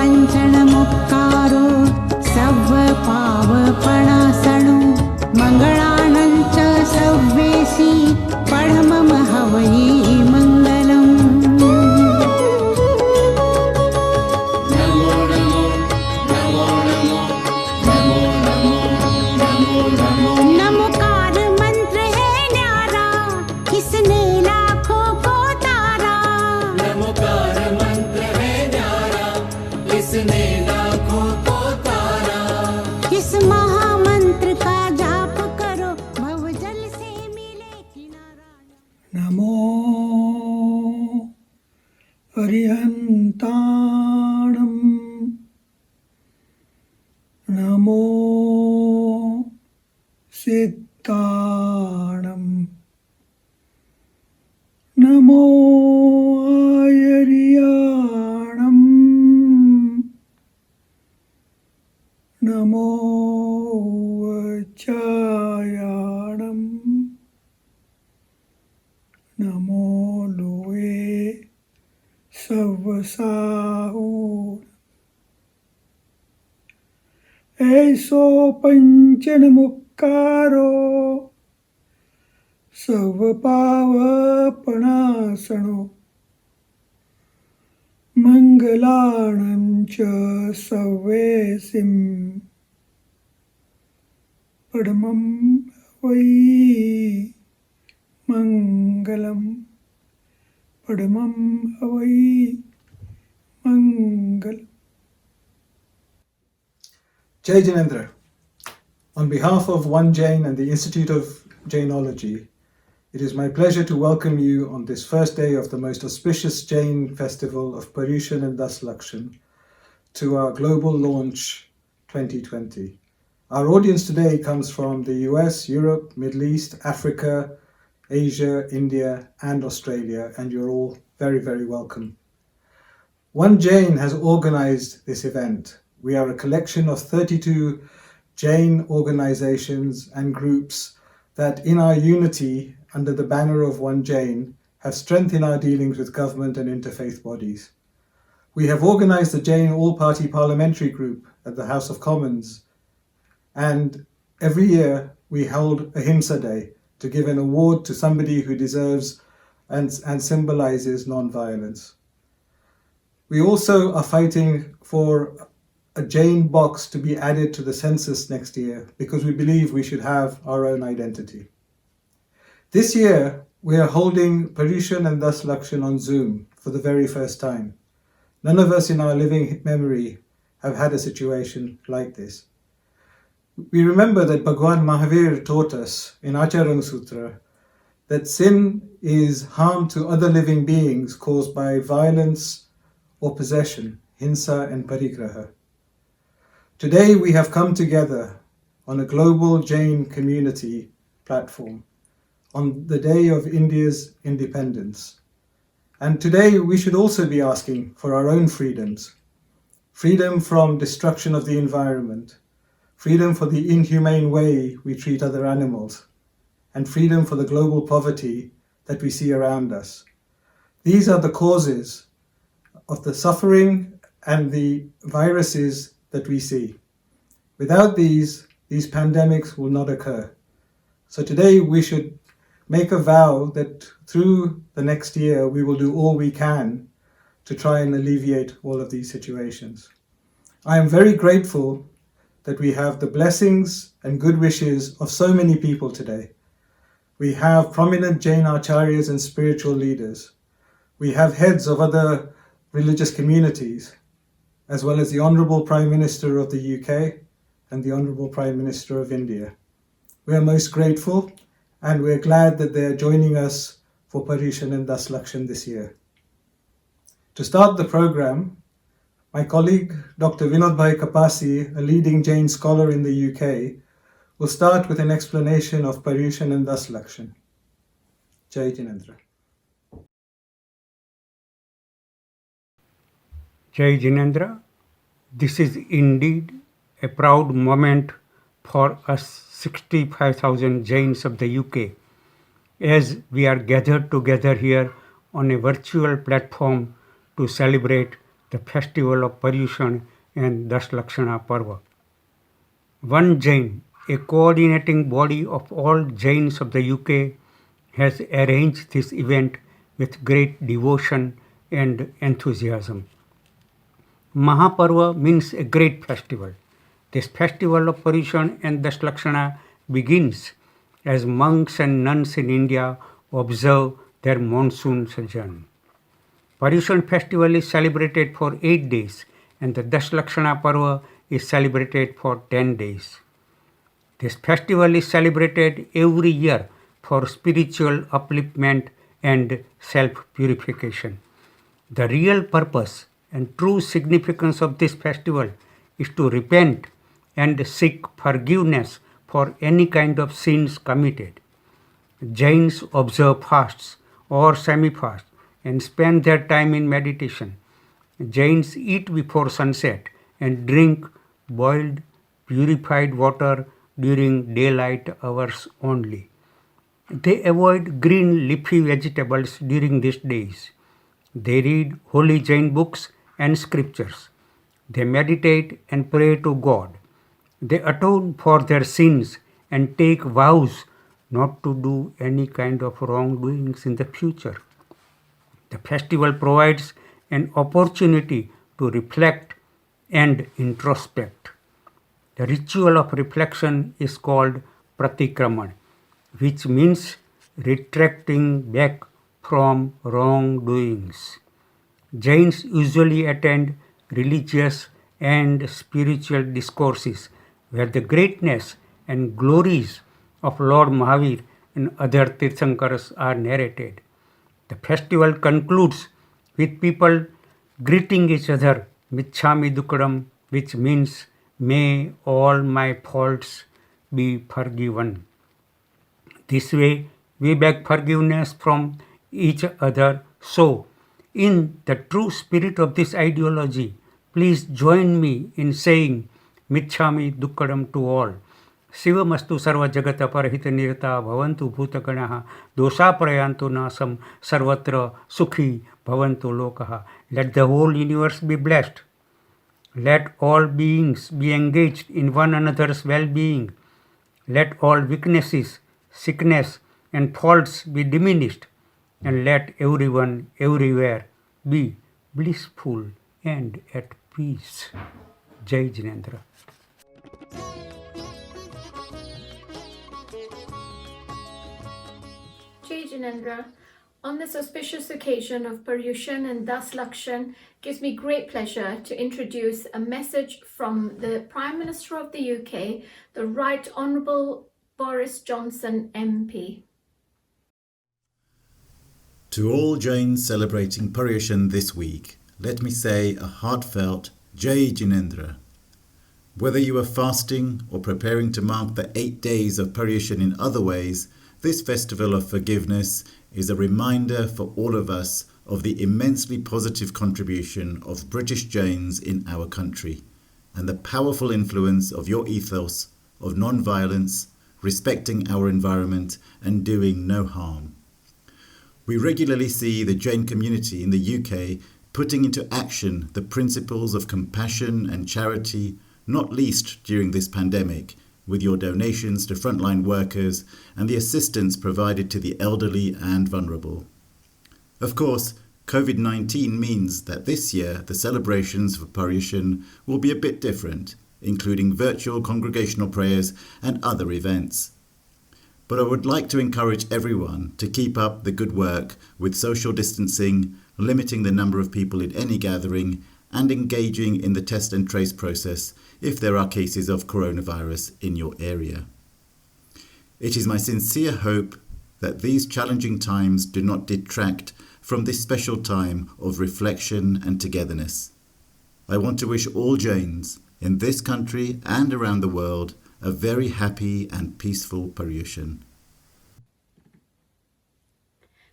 पंचण मुक्कारो सव पावपणासणो मंगलानंच सव्वेसी पढ़मम हवई मंगलम। नमोकार मंत्र है न्यारा किसने लाखों को तारा। नमोकार मंत्र है न्यारा किसने लाखों को तारा। इस महामंत्र का जाप करो भवजल से मिले किनारा। नमो अरिहन्ताणं नमो सिद्धाणं नमो आयर्याणं नमो वज्रायाणं नमो लोये सर्वसाहु। ऐसो पंचन मुक्कारो सर्वपावपणासनो मंगलाणं च सव्वेसिं पद्मं वै मंगलम पद्मं वै मंगलम। Jai Jinendra. On behalf of OneJAIN and the Institute of Jainology, it is my pleasure to welcome you on this first day of the most auspicious Jain festival of Paryushan Das Lakshan to our global launch 2020. Our audience today comes from the US, Europe, Middle East, Africa, Asia, India, and Australia, and you're all very, very welcome. OneJAIN has organized this event. We are a collection of 32 Jain organizations and groups that, in our unity under the banner of OneJAIN, have strengthened our dealings with government and interfaith bodies. We have organized the Jain All-Party Parliamentary Group at the House of Commons, and every year we hold a Himsa Day to give an award to somebody who deserves and symbolizes non-violence. We also are fighting for a Jain box to be added to the census next year because we believe we should have our own identity. This year, we are holding Paryushan and Das Lakshan on Zoom for the very first time. None of us in our living memory have had a situation like this. We remember that Bhagwan Mahavir taught us in Acharya Sutra that sin is harm to other living beings caused by violence or possession, hinsa and parigraha. Today we have come together on a global Jain community platform on the day of India's independence. And today we should also be asking for our own freedoms. Freedom from destruction of the environment, freedom for the inhumane way we treat other animals, and freedom for the global poverty that we see around us. These are the causes of the suffering and the viruses that we see. Without these pandemics will not occur. So today we should make a vow that through the next year we will do all we can to try and alleviate all of these situations. I am very grateful that we have the blessings and good wishes of so many people today. We have prominent Jain Acharyas and spiritual leaders. We have heads of other religious communities, as well as the Honourable Prime Minister of the UK and the Honourable Prime Minister of India. We are most grateful and we're glad that they are joining us for Paryushan and Das Lakshan this year. To start the program, my colleague Dr. Vinodbhai Kapasi, a leading Jain scholar in the UK, will start with an explanation of Paryushan and Das Lakshan. Jai Jinendra. Jai Jinendra, this is indeed a proud moment for us 65,000 Jains of the UK as we are gathered together here on a virtual platform to celebrate the festival of Paryushan and Das Lakshana Parva. OneJAIN, a coordinating body of all Jains of the UK, has arranged this event with great devotion and enthusiasm. Mahaparva means a great festival. This festival of Paryushan and Das Lakshana begins as monks and nuns in India observe their monsoon sojourn. Paryushan festival is celebrated for 8 days and the Das Lakshana Parva is celebrated for 10 days. This festival is celebrated every year for spiritual upliftment and self-purification. The real purpose and true significance of this festival is to repent and seek forgiveness for any kind of sins committed. Jains observe fasts or semi-fasts and spend their time in meditation. Jains eat before sunset and drink boiled, purified water during daylight hours only. They avoid green leafy vegetables during these days. They read holy Jain books and scriptures. They meditate and pray to God. They atone for their sins and take vows not to do any kind of wrongdoings in the future. The festival provides an opportunity to reflect and introspect. The ritual of reflection is called pratikraman, which means retracting back from wrongdoings. Jains usually attend religious and spiritual discourses where the greatness and glories of Lord Mahavir and other Tirthankars are narrated. The festival concludes with people greeting each other Michhami Dukadam, which means may all my faults be forgiven. This way we beg forgiveness from each other. So, in the true spirit of this ideology, please join me in saying Michhami Dukkadam to all. Shivamastu sarva jagata parahita nirata bhavantu bhutaganaha dosa prayantu nasam sarvatra sukhi bhavantu lokaha. Let the whole universe be blessed. Let all beings be engaged in one another's well-being. Let all weaknesses, sickness and faults be diminished. And let everyone everywhere be blissful and at peace. Jai Jinendra. Jai Jinendra. On this auspicious occasion of Paryushan and Das Lakshan, gives me great pleasure to introduce a message from the Prime Minister of the UK, the Right Honourable Boris Johnson MP. To all Jains celebrating Paryushan this week, let me say a heartfelt Jai Jinendra. Whether you are fasting or preparing to mark the 8 days of Paryushan in other ways, this festival of forgiveness is a reminder for all of us of the immensely positive contribution of British Jains in our country and the powerful influence of your ethos of non-violence, respecting our environment and doing no harm. We regularly see the Jain community in the UK putting into action the principles of compassion and charity, not least during this pandemic, with your donations to frontline workers and the assistance provided to the elderly and vulnerable. Of course, COVID-19 means that this year the celebrations for Paryushan will be a bit different, including virtual congregational prayers and other events. But I would like to encourage everyone to keep up the good work with social distancing, limiting the number of people in any gathering, and engaging in the test and trace process if there are cases of coronavirus in your area. It is my sincere hope that these challenging times do not detract from this special time of reflection and togetherness. I want to wish all Jains in this country and around the world a very happy and peaceful Paryushan.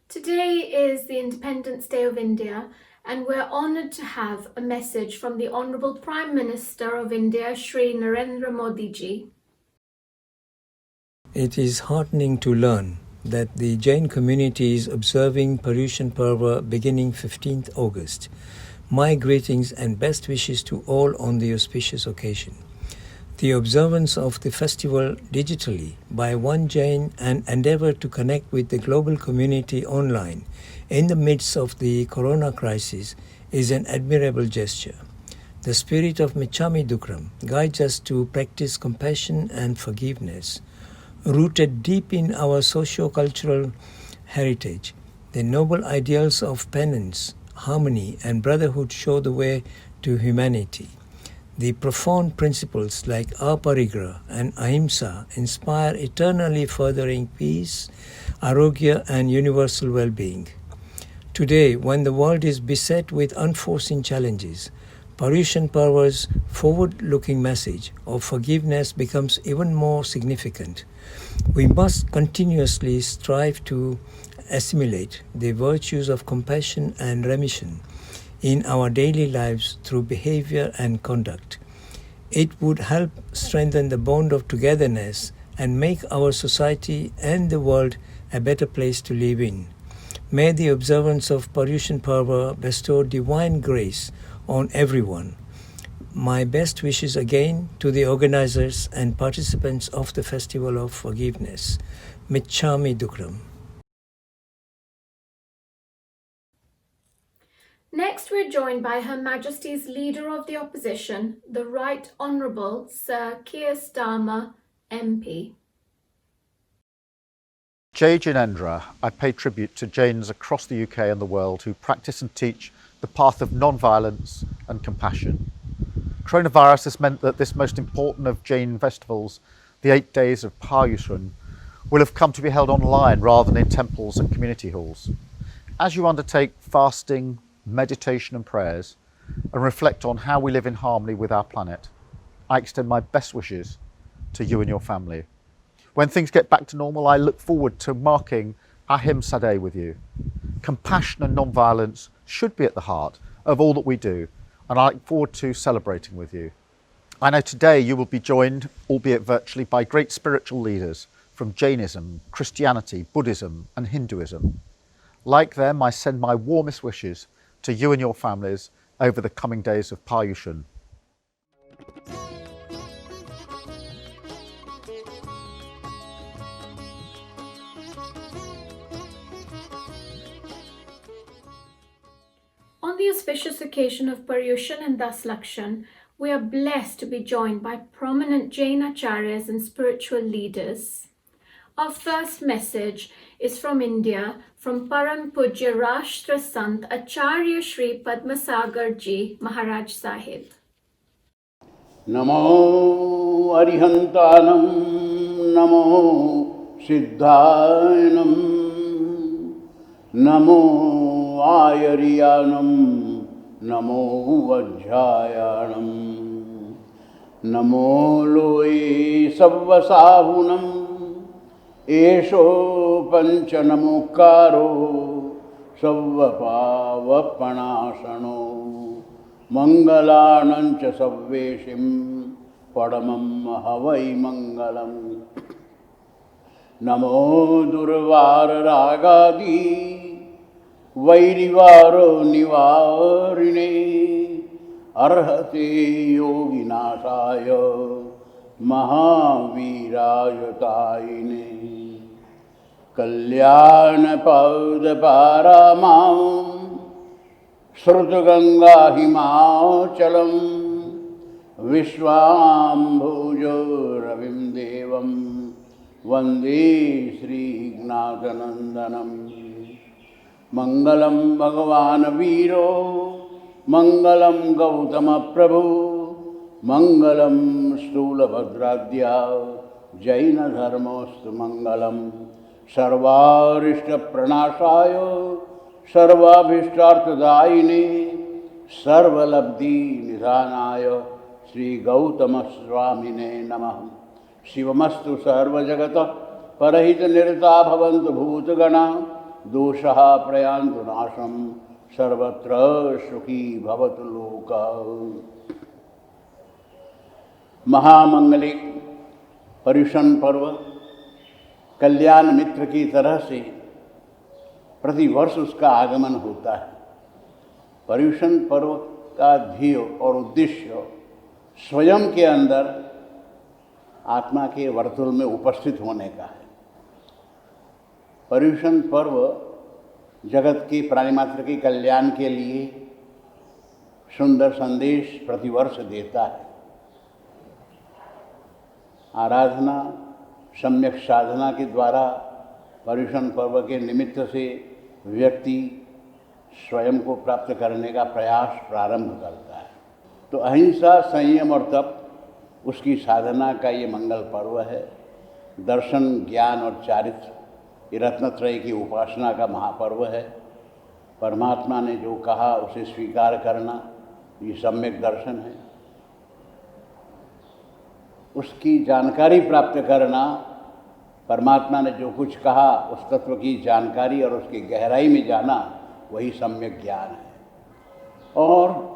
Today is the Independence Day of India, and we're honoured to have a message from the Honourable Prime Minister of India, Shri Narendra Modi ji. It is heartening to learn that the Jain community is observing Paryushan Parva beginning 15th August. My greetings and best wishes to all on the auspicious occasion. The observance of the festival digitally by OneJAIN and endeavor to connect with the global community online in the midst of the corona crisis is an admirable gesture. The spirit of Michami Dukram guides us to practice compassion and forgiveness. Rooted deep in our socio-cultural heritage, the noble ideals of penance, harmony and brotherhood show the way to humanity. The profound principles like aparigraha and ahimsa inspire eternally furthering peace, arogya and universal well-being. Today, when the world is beset with unforeseen challenges, Paryushan Parva's forward-looking message of forgiveness becomes even more significant. We must continuously strive to assimilate the virtues of compassion and remission in our daily lives through behavior and conduct. It would help strengthen the bond of togetherness and make our society and the world a better place to live in. May the observance of Paryushan Parva bestow divine grace on everyone. My best wishes again to the organizers and participants of the Festival of Forgiveness. Michami Dukram. Next, we're joined by Her Majesty's Leader of the Opposition, the Right Honourable Sir Keir Starmer, MP. Jai Jinendra, I pay tribute to Jains across the UK and the world who practice and teach the path of non-violence and compassion. Coronavirus has meant that this most important of Jain festivals, the 8 days of Paryushan, will have come to be held online rather than in temples and community halls. As you undertake fasting, meditation and prayers and reflect on how we live in harmony with our planet, I extend my best wishes to you and your family. When things get back to normal, I look forward to marking Ahimsa Day with you. Compassion and non-violence should be at the heart of all that we do, and I look forward to celebrating with you. I know today you will be joined, albeit virtually, by great spiritual leaders from Jainism, Christianity, Buddhism and Hinduism. Like them, I send my warmest wishes to you and your families over the coming days of Paryushan. On the auspicious occasion of Paryushan and Das Lakshan, we are blessed to be joined by prominent Jain Acharyas and spiritual leaders. Our first message is from India, from Param Pujya Rashtrasant Acharya Shri Padmasagarji Maharaj Sahib. Namo Arihantanam, Namo Siddhayanam, Namo Ayariyanam, Namo Vajjayanam, Namo Loe Savvasahunam, Esho Panchanamukaro, Savvapavanasano, Mangalanancha Savveshim, Padamam Havai Mangalam. Namo Durvara Ragadi, Vairivaro Nivarine, Arhate Yoginasaya, Mahavirayataine. Kalyana Pauda Paramam, Srutaganga Himachalam, Vishwambhujo Ravim Devam, Vande Shri Gnathanandanam. Mangalam Bhagavan Viro, Mangalam Gautama Prabhu, Mangalam Stula Bhadradya, Jaina Dharmostu Mangalam, Sarvarishta Pranashaya, Sarvabhishtartadaine, Sarvalabdhi Nidhanaya, Sri Gautama Swamine Namah. Shivamastu Sarva Jagata, Parahita Nirta Bhavantu Bhutagana, Doshaha Prayantu Nasham, Sarvatra Sukhi Bhavatu Loka. महामंगलिक Paryushan पर्व कल्याण मित्र की तरह से प्रतिवर्ष उसका आगमन होता है। पर्युषण पर्व का ध्येय और उद्देश्य स्वयं के अंदर आत्मा के वर्तुल में उपस्थित होने का है। पर्युषण पर्व जगत के प्राणी मात्र के कल्याण के लिए सुंदर संदेश प्रतिवर्ष देता है। आराधना सम्यक साधना के द्वारा पर्युषण पर्व के निमित्त से व्यक्ति स्वयं को प्राप्त करने का प्रयास प्रारंभ करता है। तो अहिंसा, संयम और तप उसकी साधना का ये मंगल पर्व है। दर्शन, ज्ञान और चारित्र ये रत्नत्रय की उपासना का महापर्व है। परमात्मा ने जो कहा उसे स्वीकार करना ये सम्यक दर्शन है। उसकी जानकारी प्राप्त करना, परमात्मा ने जो कुछ कहा उस तत्व की जानकारी और उसकी गहराई में जाना वही सम्यक ज्ञान है। और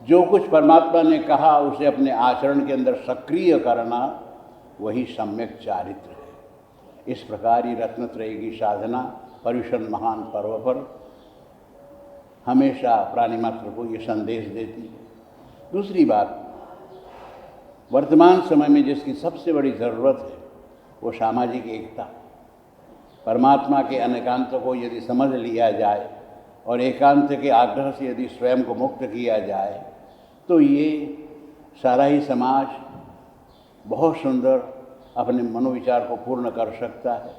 जो कुछ परमात्मा ने कहा उसे अपने आचरण के अंदर सक्रिय करना वही सम्यक चारित्र है। इस प्रकार ही रत्नत्रय की साधना पर्युषण महान पर्व पर हमेशा प्राणी मात्र को ये संदेश देती है। दूसरी बात, वर्तमान समय में जिसकी सबसे बड़ी ज़रूरत है वो सामाजिक एकता। परमात्मा के अनेकांत को यदि समझ लिया जाए और एकांत के आग्रह से यदि स्वयं को मुक्त किया जाए तो ये सारा ही समाज बहुत सुंदर अपने मनोविचार को पूर्ण कर सकता है।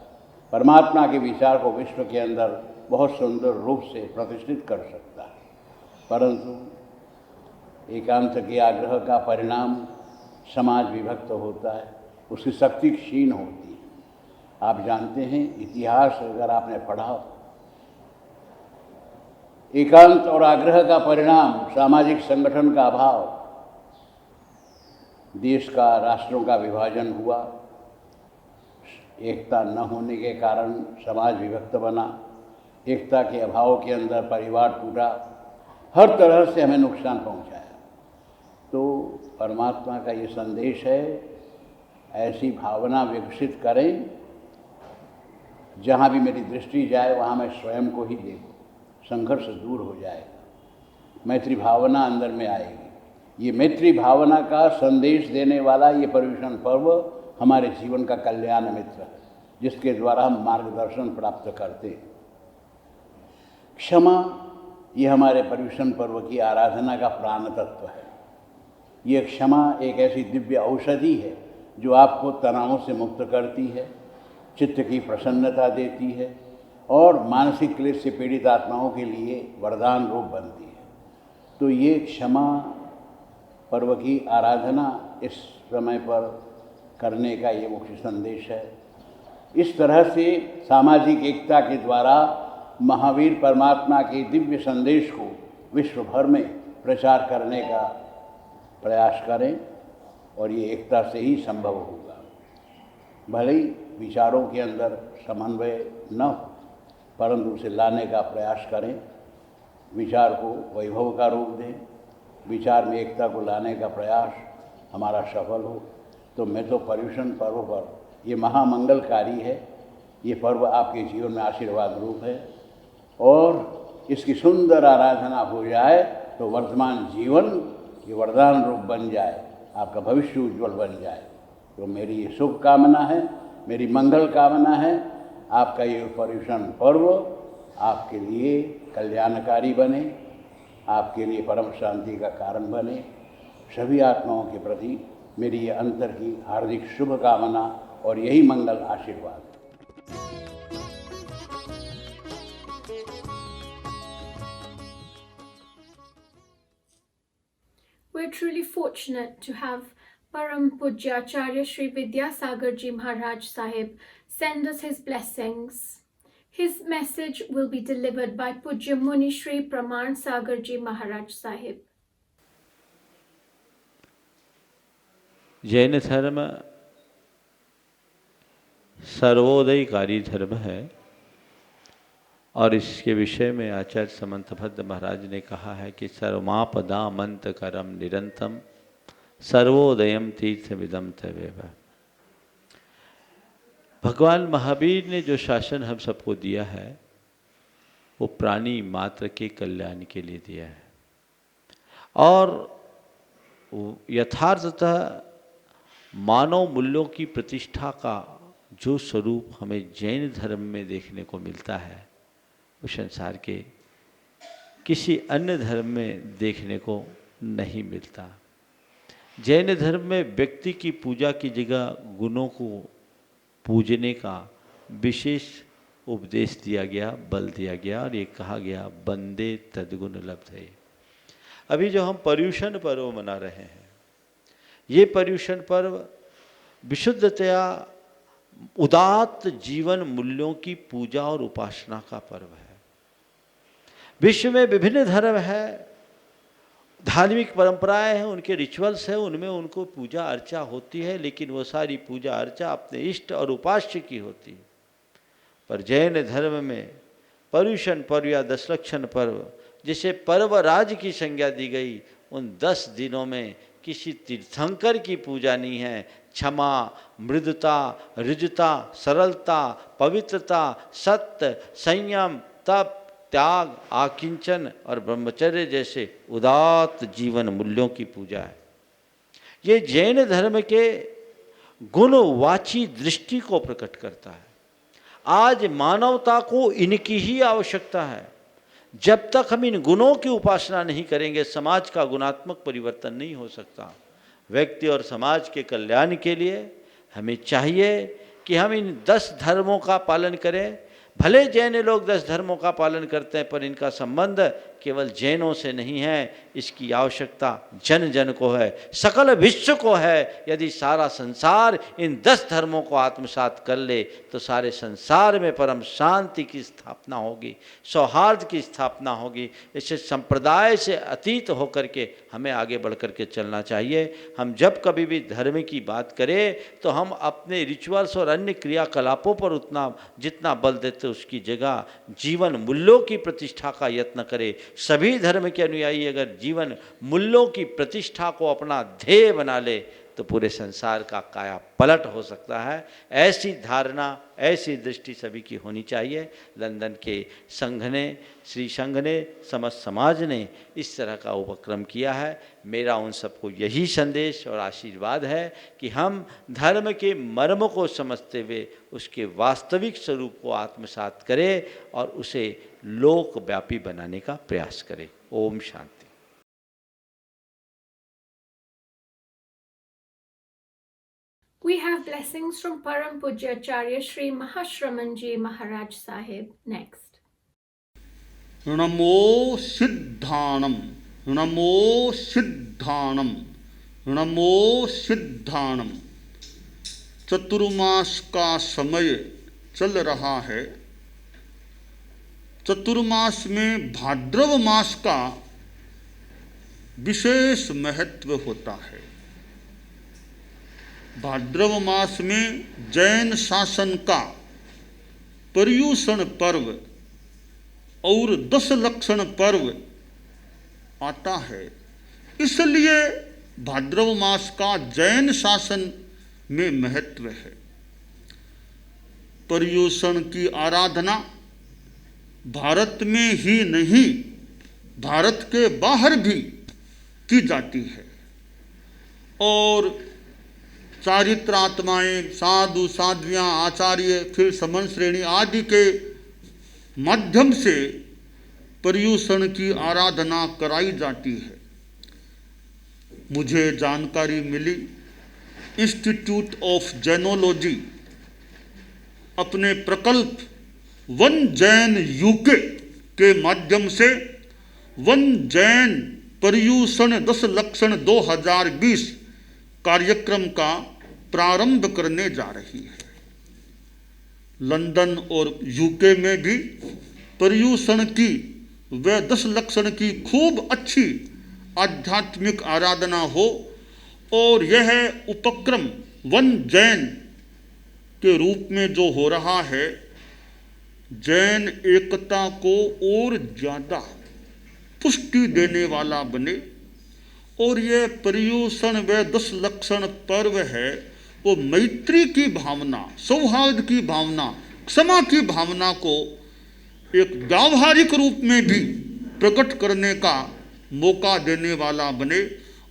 परमात्मा के विचार को विश्व के अंदर बहुत सुंदर रूप से प्रतिष्ठित कर सकता है। परंतु एकांत के आग्रह का परिणाम समाज विभक्त होता है, उसकी शक्ति क्षीण होती है। आप जानते हैं, इतिहास अगर आपने पढ़ा, एकांत और आग्रह का परिणाम सामाजिक संगठन का अभाव, देश का, राष्ट्रों का विभाजन हुआ, एकता न होने के कारण समाज विभक्त बना, एकता के अभाव के अंदर परिवार टूटा, हर तरह से हमें नुकसान पहुंचाया। तो परमात्मा का ये संदेश है, ऐसी भावना विकसित करें जहाँ भी मेरी दृष्टि जाए वहाँ मैं स्वयं को ही देखूँ। संघर्ष दूर हो जाएगा, मैत्री भावना अंदर में आएगी। ये मैत्री भावना का संदेश देने वाला ये पर्युषण पर्व हमारे जीवन का कल्याण मित्र है, जिसके द्वारा हम मार्गदर्शन प्राप्त करते हैं। क्षमा ये हमारे पर्युषण पर्व की आराधना का प्राण तत्व है। ये क्षमा एक ऐसी दिव्य औषधि है जो आपको तनावों से मुक्त करती है, चित्त की प्रसन्नता देती है और मानसिक क्लेश से पीड़ित आत्माओं के लिए वरदान रूप बनती है। तो ये क्षमा पर्व की आराधना इस समय पर करने का ये मुख्य संदेश है। इस तरह से सामाजिक एकता के द्वारा महावीर परमात्मा के दिव्य संदेश को विश्व भर में प्रचार करने का प्रयास करें और ये एकता से ही संभव होगा। भले ही विचारों के अंदर समन्वय न हो, परंतु उसे लाने का प्रयास करें। विचार को वैभव का रूप दें, विचार में एकता को लाने का प्रयास हमारा सफल हो। तो मैं तो पर्युषण पर्व पर ये महामंगलकारी है, ये पर्व आपके जीवन में आशीर्वाद रूप है और इसकी सुंदर आराधना हो जाए तो वर्तमान जीवन ये वरदान रूप बन जाए, आपका भविष्य उज्ज्वल बन जाए। तो मेरी ये शुभ कामना है, मेरी मंगल कामना है, आपका ये पर्युषण पर्व आपके लिए कल्याणकारी बने, आपके लिए परम शांति का कारण बने। सभी आत्माओं के प्रति मेरी ये अंतर की हार्दिक शुभ कामना और यही मंगल आशीर्वाद। We're truly fortunate to have Param Pujya Acharya Shri Vidyasagarji Maharaj Sahib send us his blessings. His message will be delivered by Pujya Munishri Pramanasagarji Maharaj Sahib. Jain धर्म सर्वोदयकारी धर्म है और इसके विषय में आचार्य समंतभद्र महाराज ने कहा है कि सर्वमापदामंत करम निरंतम सर्वोदयम तीर्थविदम तवेव। भगवान महावीर ने जो शासन हम सबको दिया है वो प्राणी मात्र के कल्याण के लिए दिया है। और यथार्थतः मानव मूल्यों की प्रतिष्ठा का जो स्वरूप हमें जैन धर्म में देखने को मिलता है वो संसार के किसी अन्य धर्म में देखने को नहीं मिलता। जैन धर्म में व्यक्ति की पूजा की जगह गुणों को पूजने का विशेष उपदेश दिया गया, बल दिया गया और ये कहा गया बंदे तद्गुण लब्धे। अभी जो हम पर्युषण पर्व मना रहे हैं, ये पर्युषण पर्व विशुद्धतया उदात्त जीवन मूल्यों की पूजा और उपासना का पर्व है। विश्व में विभिन्न धर्म है, धार्मिक परंपराएं हैं, उनके रिचुअल्स हैं, उनमें उनको पूजा अर्चा होती है, लेकिन वो सारी पूजा अर्चा अपने इष्ट और उपास्य की होती है। पर जैन धर्म में पर्युषण पर्व या दशलक्षण पर्व, जिसे पर्व राज की संज्ञा दी गई, उन 10 दिनों में किसी तीर्थंकर की पूजा नहीं है। क्षमा, मृदुता, ऋजुता, सरलता, पवित्रता, सत्य, संयम, तप, त्याग, आकिंचन और ब्रह्मचर्य जैसे उदात्त जीवन मूल्यों की पूजा है। ये जैन धर्म के गुणवाची दृष्टि को प्रकट करता है। आज मानवता को इनकी ही आवश्यकता है। जब तक हम इन गुणों की उपासना नहीं करेंगे, समाज का गुणात्मक परिवर्तन नहीं हो सकता। व्यक्ति और समाज के कल्याण के लिए हमें चाहिए कि हम इन 10 धर्मों का पालन करें। भले जैन लोग 10 धर्मों का पालन करते हैं, पर इनका संबंध केवल जैनों से नहीं है, इसकी आवश्यकता जन जन को है, सकल विश्व को है। यदि सारा संसार इन 10 धर्मों को आत्मसात कर ले तो सारे संसार में परम शांति की स्थापना होगी, सौहार्द की स्थापना होगी। इससे संप्रदाय से अतीत होकर के हमें आगे बढ़ कर के चलना चाहिए। हम जब कभी भी धर्म की बात करें तो हम अपने रिचुअल्स और अन्य क्रियाकलापों पर उतना जितना बल देते उसकी जगह जीवन मूल्यों की प्रतिष्ठा का यत्न करें। सभी धर्म के अनुयायी अगर जीवन मूल्यों की प्रतिष्ठा को अपना ध्येय बना ले तो पूरे संसार का काया पलट हो सकता है। ऐसी धारणा, ऐसी दृष्टि सभी की होनी चाहिए। लंदन के संघ ने, श्री संघ ने, समस्त समाज ने इस तरह का उपक्रम किया है। मेरा उन सबको यही संदेश और आशीर्वाद है कि हम धर्म के मर्म को समझते हुए उसके वास्तविक स्वरूप को आत्मसात करें और उसे लोकव्यापी बनाने का प्रयास करें। Om Shanti. We have blessings from Param Pujya Acharya Shri Mahashramanji Maharaj Sahib next. नमो सिद्धाणम, नमो सिद्धाणम, नमो सिद्धाणम। चतुर्मास का समय चल रहा है। चतुर्मास में भाद्रव मास का विशेष महत्व होता है। भाद्रव मास में जैन शासन का पर्युषण पर्व और 10 लक्षण पर्व आता है। इसलिए भाद्रव मास का जैन शासन में महत्व है। पर्युषण की आराधना भारत में ही नहीं, भारत के बाहर भी की जाती है। और चारित्रात्माएं, साधु साध्वियाँ, आचार्य, फिर समन श्रेणी आदि के माध्यम से पर्युषण की आराधना कराई जाती है। मुझे जानकारी मिली, इंस्टीट्यूट ऑफ जैनोलॉजी अपने प्रकल्प OneJAIN UK के माध्यम से OneJAIN पर्युषण 10 लक्षण 2020 कार्यक्रम का प्रारंभ करने जा रही है। लंदन और यूके में भी पर्युषण की व 10 लक्षण की खूब अच्छी आध्यात्मिक आराधना हो और यह उपक्रम OneJAIN के रूप में जो हो रहा है, जैन एकता को और ज्यादा पुष्टि देने वाला बने। और ये पर्युषण व 10 लक्षण पर्व है, वो मैत्री की भावना, सौहार्द की भावना, क्षमा की भावना को एक व्यावहारिक रूप में भी प्रकट करने का मौका देने वाला बने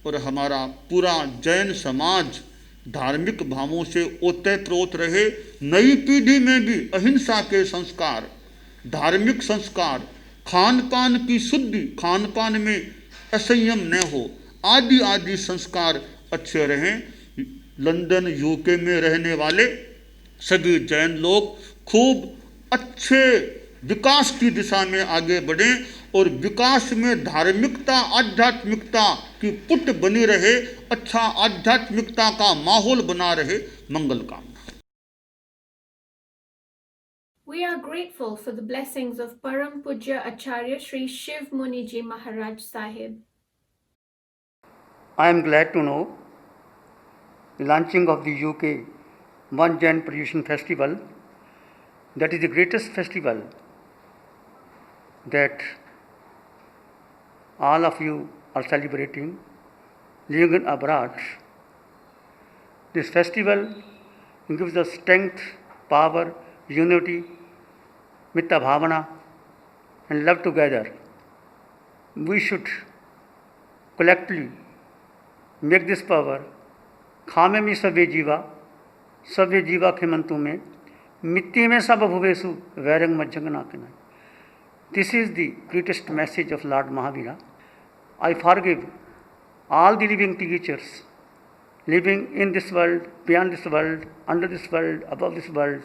और हमारा पूरा जैन समाज धार्मिक भावों से ओतप्रोत रहे। नई पीढ़ी में भी अहिंसा के संस्कार, धार्मिक संस्कार, खान पान की शुद्धि, खान पान में असंयम न हो, आदि आदि संस्कार अच्छे रहें। लंदन यूके में रहने वाले सभी जैन लोग खूब अच्छे विकास की दिशा में आगे बढ़ें और विकास में धार्मिकता, आध्यात्मिकता की पुट बनी रहे, अच्छा आध्यात्मिकता का माहौल बना रहे। मंगल कामना। We are grateful for the blessings of Param Pujya Acharya Shri Shiv Muniji Maharaj Sahib. I am glad to know the launching of the UK OneJAIN Paryushan Festival. That is the greatest festival that all of you are celebrating, living abroad. This festival gives us strength, power, unity, Mitta Bhavana, and love together. We should collectively make this power. खामे में सवे जीवा खेमंतु में मिट्टी में सब भुवेसु वैरंग मज्जंग नाकना. This is the greatest message of Lord Mahavira. I forgive all the living creatures living in this world, beyond this world, under this world, above this world.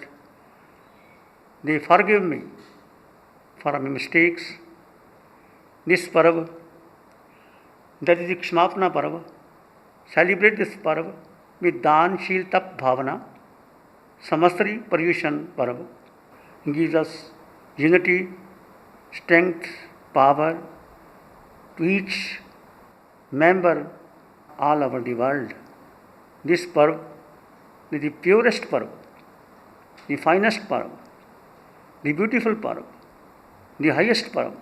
They forgive me for my mistakes. This Parv, that is the Kshmapna Parv. Celebrate this Parv with Dan, Shil, Tap, Bhavana. Samastri Paryushan Parv gives us unity, strength, power to each member all over the world. This Parv is the purest Parv, the finest Parv, the beautiful Parv, the highest Parv.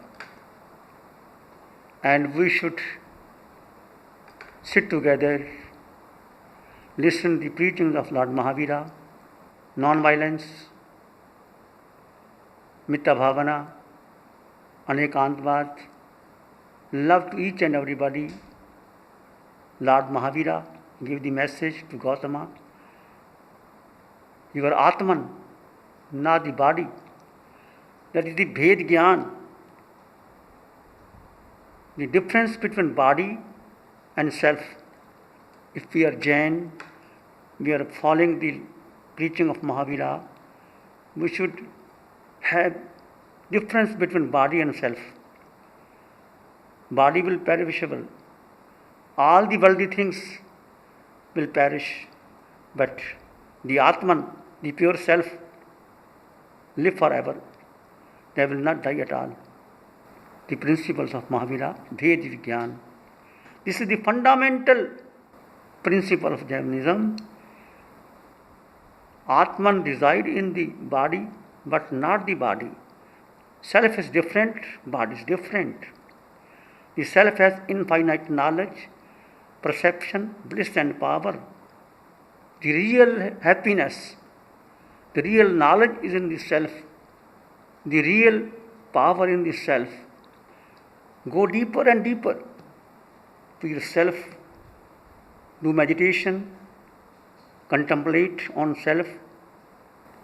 And we should sit together, listen to the preachings of Lord Mahavira, non-violence, Mitta Bhavana, Anekantvad, love to each and everybody. Lord Mahavira give the message to Gautama, you are Atman, not the body. That is the Bhed Gyan. The difference between body and self. If we are Jain, we are following the preaching of Mahavira, we should have difference between body and self. Body will perishable. All the worldly things will perish, but the Atman, the pure self, live forever. They will not die at all. The principles of Mahavira, Bhed Vigyan. This is the fundamental principle of Jainism. Atman resides in the body, but not the body. Self is different, body is different. The self has infinite knowledge, perception, bliss and power. The real happiness, the real knowledge is in the self. The real power in the self. Go deeper and deeper to yourself. Do meditation, contemplate on self.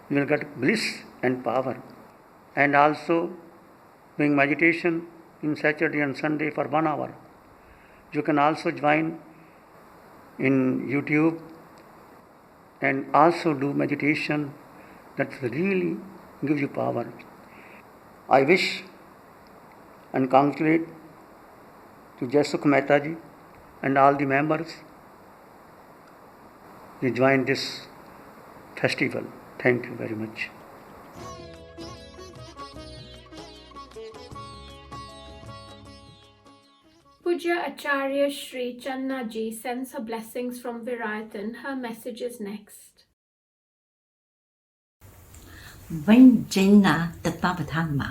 You will get bliss and power. And also doing meditation in Saturday and Sunday for 1 hour. You can also join in YouTube and also do meditation that really gives you power. I wish and congratulate to Jasukh Mehtaji and all the members to join this festival. Thank you very much. Pujya Acharya Shri Chandanaji sends her blessings from Veerayatan. Her message is next. OneJAINના તત્વાવધાનમાં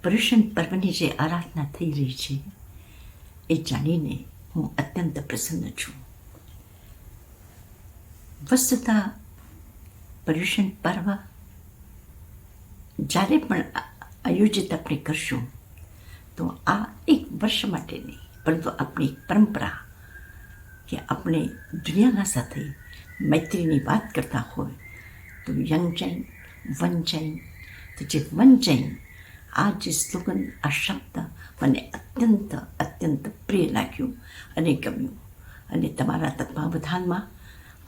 Paryushan પર્વની જે આરાધના થઈ રહી છે એ જાણીને હું અત્યંત પ્રસન્ન છું. વસ્તુતા પર્યુષણ પર્વ જ્યારે પણ આયોજિત આપણે કરશું તો આ એક વર્ષ માટે નહીં, પરંતુ આપણી પરંપરા કે આપણે દુનિયાના સાથે મૈત્રીની વાત કરતા હોય તો યંગ જૈન, વન જૈન. તો જે વન જૈન, આ જે સ્લોગન, આ શબ્દ મને અત્યંત અત્યંત પ્રિય લાગ્યું અને ગમ્યું. અને તમારા તત્વાવધાનમાં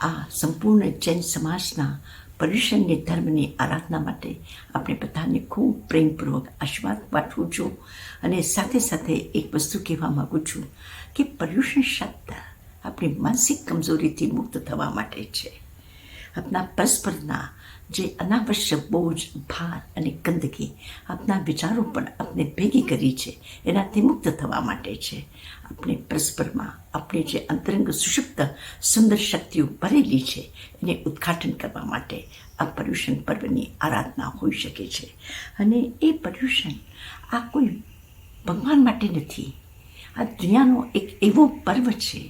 આ સંપૂર્ણ જૈન સમાજના પર્યુષણની ધર્મની આરાધના માટે આપણે બધાને ખૂબ પ્રેમપૂર્વક આશીર્વાદ પાઠવું છું. અને સાથે સાથે એક વસ્તુ કહેવા માગું છું કે પર્યુષણ શબ્દ આપણી માનસિક કમજોરીથી મુક્ત થવા માટે છે. આપણા પરસ્પરના જે અનાવશ્યક બોજ, ભાર અને ગંદકી આપણા વિચારો પણ આપણે ભેગી કરી છે, એનાથી મુક્ત થવા માટે છે. આપણે પરસ્પરમાં આપણી જે અંતરંગ સુષુપ્ત સુંદર શક્તિઓ ભરેલી છે એને ઉદ્ઘાટન કરવા માટે આ પર્યુષણ પર્વની આરાધના હોઈ શકે છે. અને એ પર્યુષણ આ કોઈ ભગવાન માટે નથી, આ દુનિયાનો એક એવો પર્વ છે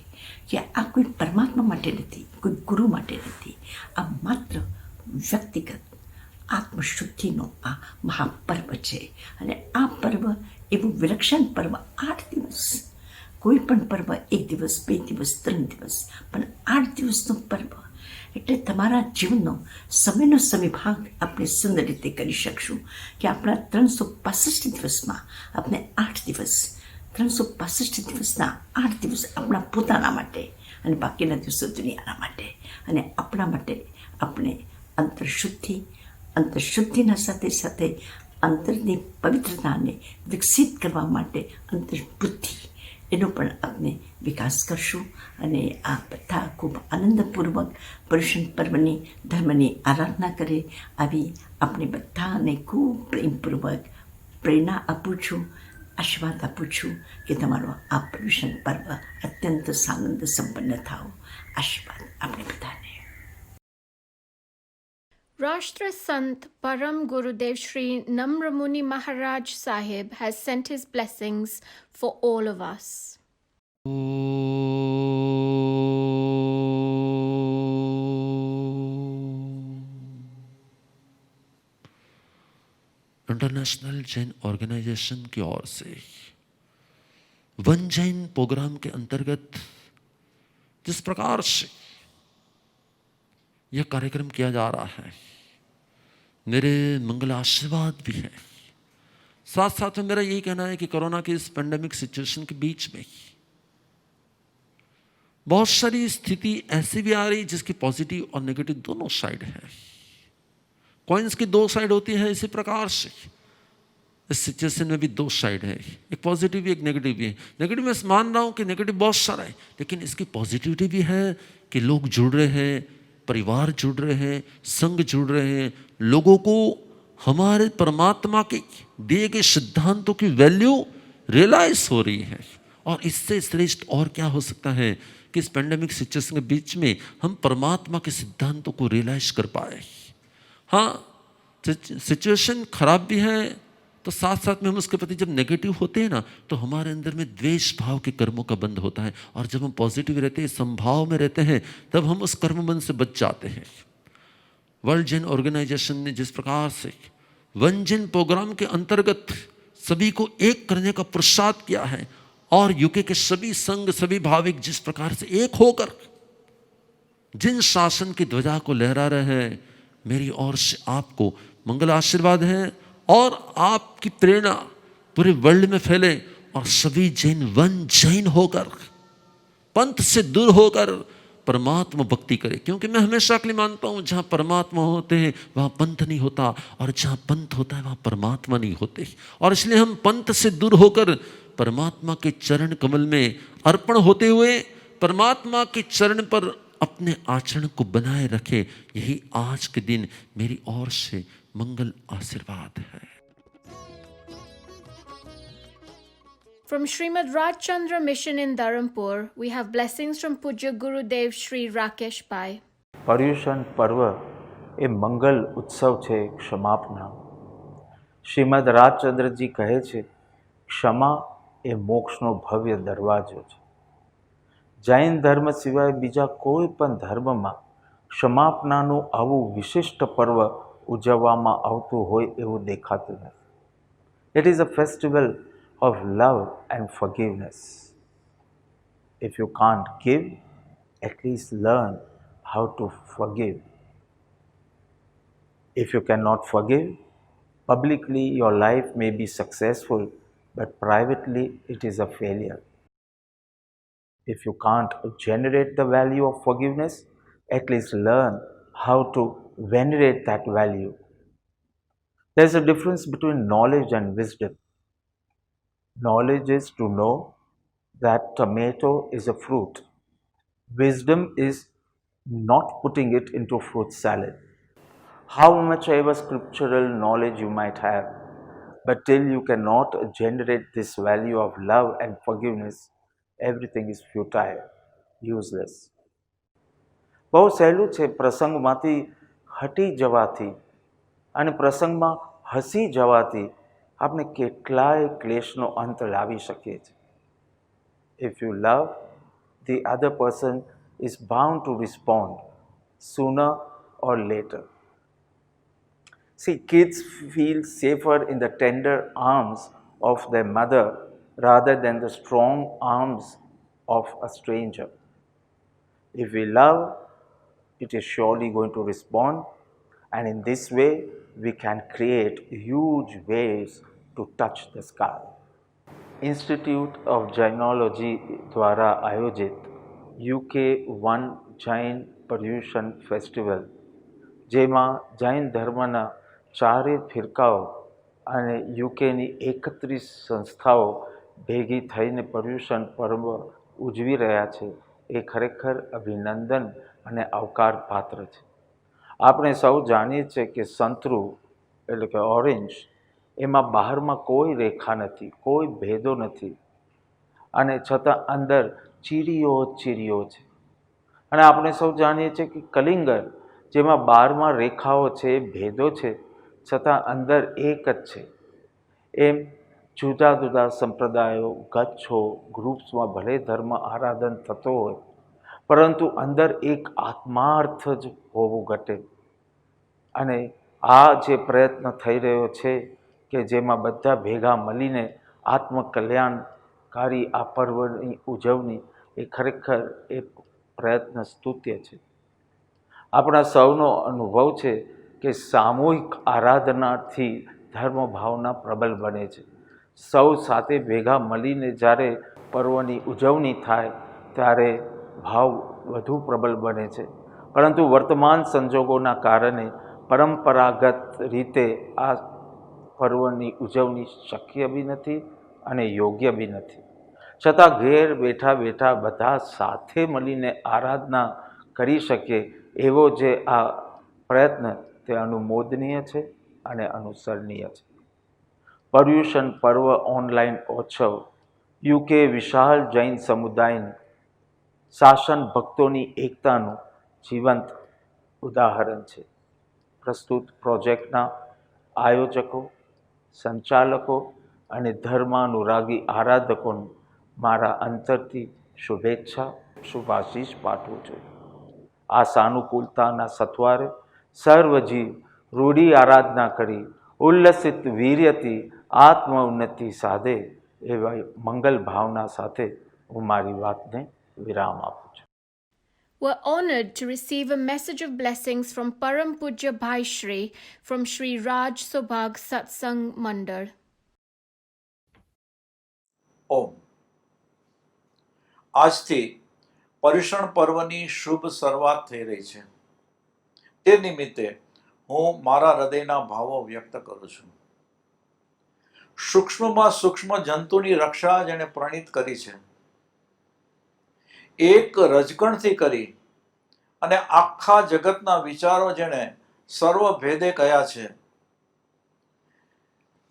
કે આ કોઈ પરમાત્મા માટે નથી, કોઈ ગુરુ માટે નથી. આ માત્ર વ્યક્તિગત આત્મશુદ્ધિનો આ મહાપર્વ છે. અને આ પર્વ એવું વિલક્ષણ પર્વ, 8 દિવસ, કોઈ પણ પર્વ 1 દિવસ, 2 દિવસ, 3 દિવસ, પણ 8 દિવસનો પર્વ એટલે તમારા જીવનનો સમયનો સમયભાગ આપણે સુંદર રીતે કરી શકશું કે આપણા 365 દિવસમાં આપણે 8 દિવસ, 365 દિવસના 8 દિવસ આપણા પોતાના માટે અને બાકીના દિવસો દુનિયાના માટે. અને આપણા માટે આપણે અંતરશુદ્ધિના સાથે સાથે અંતરની પવિત્રતાને વિકસિત કરવા માટે અંતર્બુદ્ધિ એનો પણ આપણે વિકાસ કરશું. અને આ બધા ખૂબ આનંદપૂર્વક પર્યુષણ પર્વની ધર્મની આરાધના કરે આવી આપણે બધાને ખૂબ પ્રેમપૂર્વક પ્રેરણા આપું છું, આશીર્વાદ આપું છું કે તમારો આ પર્યુષણ પર્વ અત્યંત સાનંદ સંપન્ન થાઓ. આશીર્વાદ આપણે બધાને. Rashtrasant Param Gurudevshri Namramuni Maharaj Sahib has sent his blessings for all of us. International Jain organization की ओर से वन जैन प्रोग्राम के अंतर्गत जिस प्रकार से यह कार्यक्रम किया जा रहा है, मेरे मंगल आशीर्वाद भी है. साथ साथ में मेरा यही कहना है कि कोरोना की इस पेंडेमिक सिचुएशन के बीच में बहुत सारी स्थिति ऐसी भी आ रही जिसकी पॉजिटिव और नेगेटिव दोनों साइड है. कॉइन्स की 2 साइड होती है. इसी प्रकार से इस सिचुएशन में भी 2 साइड है, एक पॉजिटिव भी, एक नेगेटिव भी है. नेगेटिव में मान रहा हूं कि नेगेटिव बहुत सारा है, लेकिन इसकी पॉजिटिविटी भी है कि लोग जुड़ रहे हैं, परिवार जुड़ रहे हैं, संघ जुड़ रहे हैं, लोगों को हमारे परमात्मा के दिए गए सिद्धांतों की वैल्यू रियलाइज हो रही है. और इससे श्रेष्ठ और क्या हो सकता है कि इस पेंडेमिक सिचुएशन के बीच में हम परमात्मा के सिद्धांतों को रियलाइज कर पाए. हाँ, सिचुएशन खराब भी है तो साथ साथ में हम उसके प्रति जब नेगेटिव होते हैं ना, तो हमारे अंदर में द्वेष भाव के कर्मों का बंध होता है. और जब हम पॉजिटिव रहते हैं, संभाव में रहते हैं, तब हम उस कर्म बंध से बच जाते हैं. वर्ल्ड जैन ऑर्गेनाइजेशन ने जिस प्रकार से वन जैन प्रोग्राम के अंतर्गत सभी को एक करने का प्रसाद किया है, और यूके के सभी संघ, सभी भाविक जिस प्रकार से एक होकर जिन शासन की ध्वजा को लहरा रहे हैं, मेरी ओर से आपको मंगल आशीर्वाद है. और आपकी प्रेरणा पूरे वर्ल्ड में फैले और सभी जैन वन जैन होकर, पंथ से दूर होकर परमात्मा भक्ति करे. क्योंकि मैं हमेशा के लिए मानता हूं जहां परमात्मा होते हैं वहां पंथ नहीं होता, और जहां पंथ होता है वहां परमात्मा नहीं होते. और इसलिए हम पंथ से दूर होकर परमात्मा के चरण कमल में अर्पण होते हुए परमात्मा के चरण पर अपने आचरण को बनाए रखे. यही आज के दिन मेरी ओर से मंगल आशीर्वाद है. From Shrimad Rajchandra Mission in Dharampur, we have blessings from Pujya Gurudevshri Rakeshbhai. Paryushan પર્વ એ મંગલ ઉત્સવ છે ક્ષમાપના. શ્રીમદ રાજચંદ્રજી કહે છે, ક્ષમા એ મોક્ષનો ભવ્ય દરવાજો છે. જૈન ધર્મ સિવાય બીજા કોઈ પણ ધર્મમાં ક્ષમાપનાનું આવું વિશિષ્ટ પર્વ ઉજવવામાં આવતું હોય એવું દેખાતું નથી. It is a festival of love and forgiveness. If you can't give, at least learn how to forgive. If you cannot forgive, publicly your life may be successful, but privately it is a failure. If you can't generate the value of forgiveness, at least learn how to venerate that value. There's a difference between knowledge and wisdom. Knowledge is to know that tomato is a fruit. Wisdom is not putting it into fruit salad. How much ever scriptural knowledge you might have, but till you cannot generate this value of love and forgiveness, everything is futile, useless. બહુ સહેલું છે પ્રસંગમાંથી હટી જવાથી અને પ્રસંગમાં હસી જવાથી આપણે કેટલાય ક્લેશનો અંત લાવી શકીએ છીએ. If you love, the other person is bound to respond sooner or later. See, kids feel safer in the tender arms of their mother rather than the strong arms of a stranger. If we love, it is surely going to respond, and in this way we can create huge waves to touch the sky. Institute of Jainology દ્વારા આયોજિત UK OneJAIN Paryushan Festival, જેમાં જૈન ધર્મના ચારે ફિરકાઓ અને યુકેની 31 સંસ્થાઓ ભેગી થઈને પર્યુષણ પર્વ ઉજવી રહ્યા છે, એ ખરેખર અભિનંદન અને આવકાર પાત્ર છે. આપણે સૌ જાણીએ છીએ કે સંતરું એટલે કે ઓરેન્જ, એમાં બહારમાં કોઈ રેખા નથી, કોઈ ભેદો નથી, અને છતાં અંદર ચીરીઓ ચીરીઓ છે. અને આપણે સૌ જાણીએ છીએ કે કલિંગર, જેમાં 12માં રેખાઓ છે, ભેદો છે, છતાં અંદર એક જ છે. એમ જુદા જુદા સંપ્રદાયો, ગચ્છો, ગ્રુપ્સમાં ભલે ધર્મ આરાધન થતો હોય, પરંતુ અંદર એક આત્માર્થ જ હોવું ઘટે. અને આ જે પ્રયત્ન થઈ રહ્યો છે કે જેમાં બધા ભેગા મળીને આત્મકલ્યાણકારી આ પર્વની ઉજવણી, એ ખરેખર એ પ્રયત્ન સ્તુત્ય છે. આપણા સૌનો અનુભવ છે કે સામૂહિક આરાધનાથી ધર્મ ભાવના પ્રબળ બને છે. સૌ સાથે ભેગા મળીને જ્યારે પર્વની ઉજવણી થાય ત્યારે ભાવ વધુ પ્રબળ બને છે. પરંતુ વર્તમાન સંજોગોના કારણે પરંપરાગત રીતે આ પર્વની ઉજવણી શક્ય બી નથી અને યોગ્ય બી નથી. છતાં ઘેર બેઠા બેઠા બધા સાથે મળીને આરાધના કરી શકે એવો જે આ પ્રયત્ન, તે અનુમોદનીય છે અને અનુસરણીય છે. પર્યુષણ પર્વ ઓનલાઈન ઉત્સવ યુકે વિશાળ જૈન સમુદાયનું શાસન ભક્તોની એકતાનું જીવંત ઉદાહરણ છે. પ્રસ્તુત પ્રોજેક્ટના આયોજકો, સંચાલકો અને ધર્માનુરાગી આરાધકોનું મારા અંતરથી શુભેચ્છા, શુભાશીષ પાઠવું છું. આ સાનુકૂળતાના સથવારે સર્વજીવ રૂઢી આરાધના કરી ઉલ્લસિત વીર્યથી આત્મ ઉન્નતિ સાધે એવા મંગલ ભાવના સાથે હું મારી વાતને વિરામ આપું છું. We're honored to receive a message of blessings from Param Pujya Bhaishree from Shri Raj Saubhag Satsang Mandal. ઓમ. આજથી પર્યુષણ પર્વની શુભ શરૂઆત થઈ રહી છે. તે નિમિત્તે હું મારા હૃદયના ભાવો વ્યક્ત કરું છું. સૂક્ષ્મમાં સૂક્ષ્મ જંતુની રક્ષા જેણે પ્રણીત કરી છે, એક રજકણથી કરી અને આખા જગતના વિચારો જેણે સર્વભેદે કયા છે,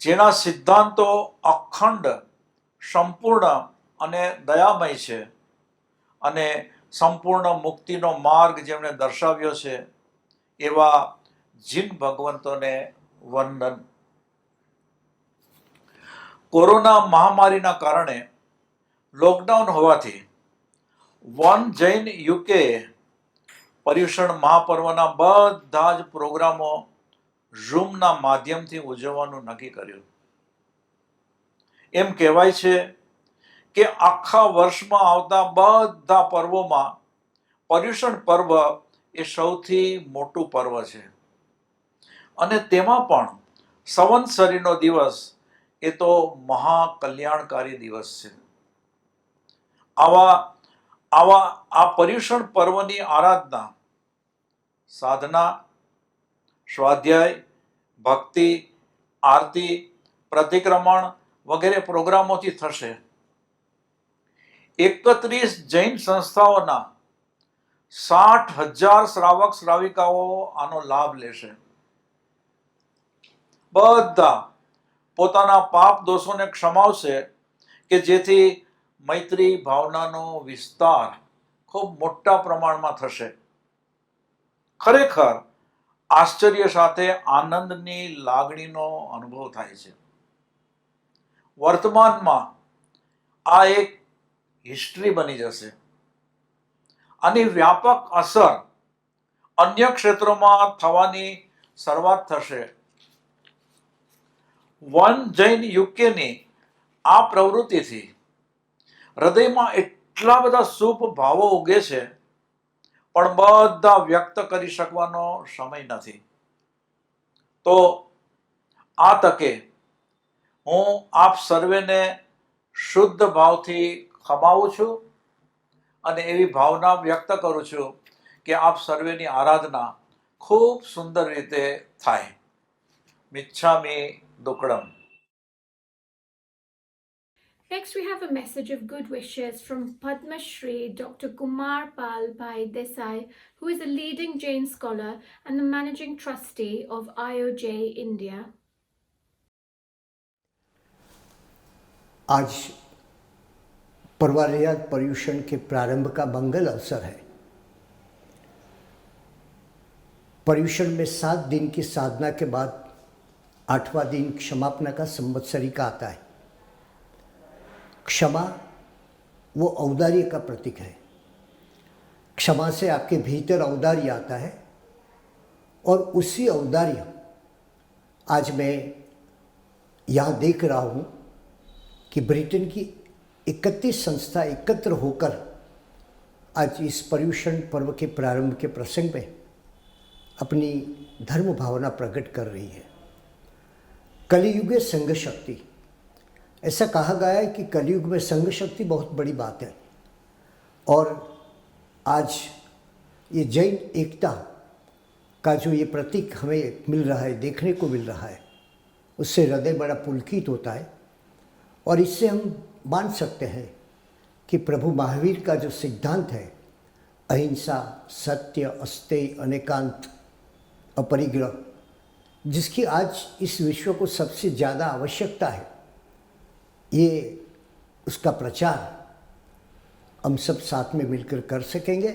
જેના સિદ્ધાંતો અખંડ, સંપૂર્ણ અને દયામય છે, અને સંપૂર્ણ મુક્તિનો માર્ગ જેમણે દર્શાવ્યો છે, એવા જીન ભગવંતોને વંદન. કોરોના મહામારીના કારણે લોકડાઉન હોવાથી OneJAIN UK પર્યુષણ મહાપર્વના બધા જ પ્રોગ્રામો ઝૂમના માધ્યમથી ઉજવવાનું નક્કી કર્યું. એમ કહેવાય છે કે આખા વર્ષમાં આવતા બધા પર્વોમાં પર્યુષણ પર્વ એ સૌથી મોટું પર્વ છે. અને તેમાં પણ સંવત્સરીનો દિવસ એ તો મહાકલ્યાણકારી દિવસ છે. આ પર્યુષણ પર્વની આરાધના સાધના, સ્વાધ્યાય, ભક્તિ, આરતી, પ્રતિક્રમણ વગેરે પ્રોગ્રામોથી થશે. 31 જૈન સંસ્થાઓના 60,000 શ્રાવક શ્રાવિકાઓ આનો લાભ લેશે. બધા પોતાના પાપ દોષોને ક્ષમાવશે કે જેથી મૈત્રી ભાવનાનો વિસ્તાર ખૂબ મોટા પ્રમાણમાં થશે. ખરેખર આશ્ચર્ય સાથે આનંદની લાગણીનો અનુભવ થાય છે. વર્તમાનમાં આ એક હિસ્ટ્રી બની જશે. આની વ્યાપક અસર અન્ય ક્ષેત્રોમાં થવાની શરૂઆત થશે. OneJAIN UKની આ પ્રવૃત્તિથી હૃદયમાં એટલા બધા શુભ ભાવો ઉગે છે, પણ બધા વ્યક્ત કરી શકવાનો સમય નથી. તો આ તકે હું આપ સર્વેને શુદ્ધ ભાવથી ખમાવું છું અને એવી ભાવના વ્યક્ત કરું છું કે આપ સર્વેની આરાધના ખૂબ સુંદર રીતે થાય. મિચ્છામી દુક્કડમ. Next, we have a message of good wishes from Padmasagarsuriji Dr. Kumar Pal Bhai Desai, who is a leading Jain scholar and the managing trustee of IOJ India. आज पर्वार्याद पर्युषण के प्रारंभ का मंगल अवसर है. पर्युषण में 7 दिन की साधना के बाद 8वां दिन क्षमापना का संवत्सरी का आता है. क्षमा वो औदार्य का प्रतीक है. क्षमा से आपके भीतर औदार्य आता है और उसी औदार्य आज मैं यहाँ देख रहा हूँ कि ब्रिटेन की 31 संस्था एकत्र होकर आज इस पर्युषण पर्व के प्रारंभ के प्रसंग में अपनी धर्म भावना प्रकट कर रही है. कलियुग संघ शक्ति, ऐसा कहा गया है कि कलयुग में संघ शक्ति बहुत बड़ी बात है. और आज ये जैन एकता का जो ये प्रतीक हमें मिल रहा है, देखने को मिल रहा है, उससे हृदय बड़ा पुलकित होता है. और इससे हम मान सकते हैं कि प्रभु महावीर का जो सिद्धांत है, अहिंसा, सत्य, अस्तेय, अनेकांत, अपरिग्रह, जिसकी आज इस विश्व को सबसे ज़्यादा आवश्यकता है, ये उसका प्रचार हम सब साथ में मिलकर कर सकेंगे.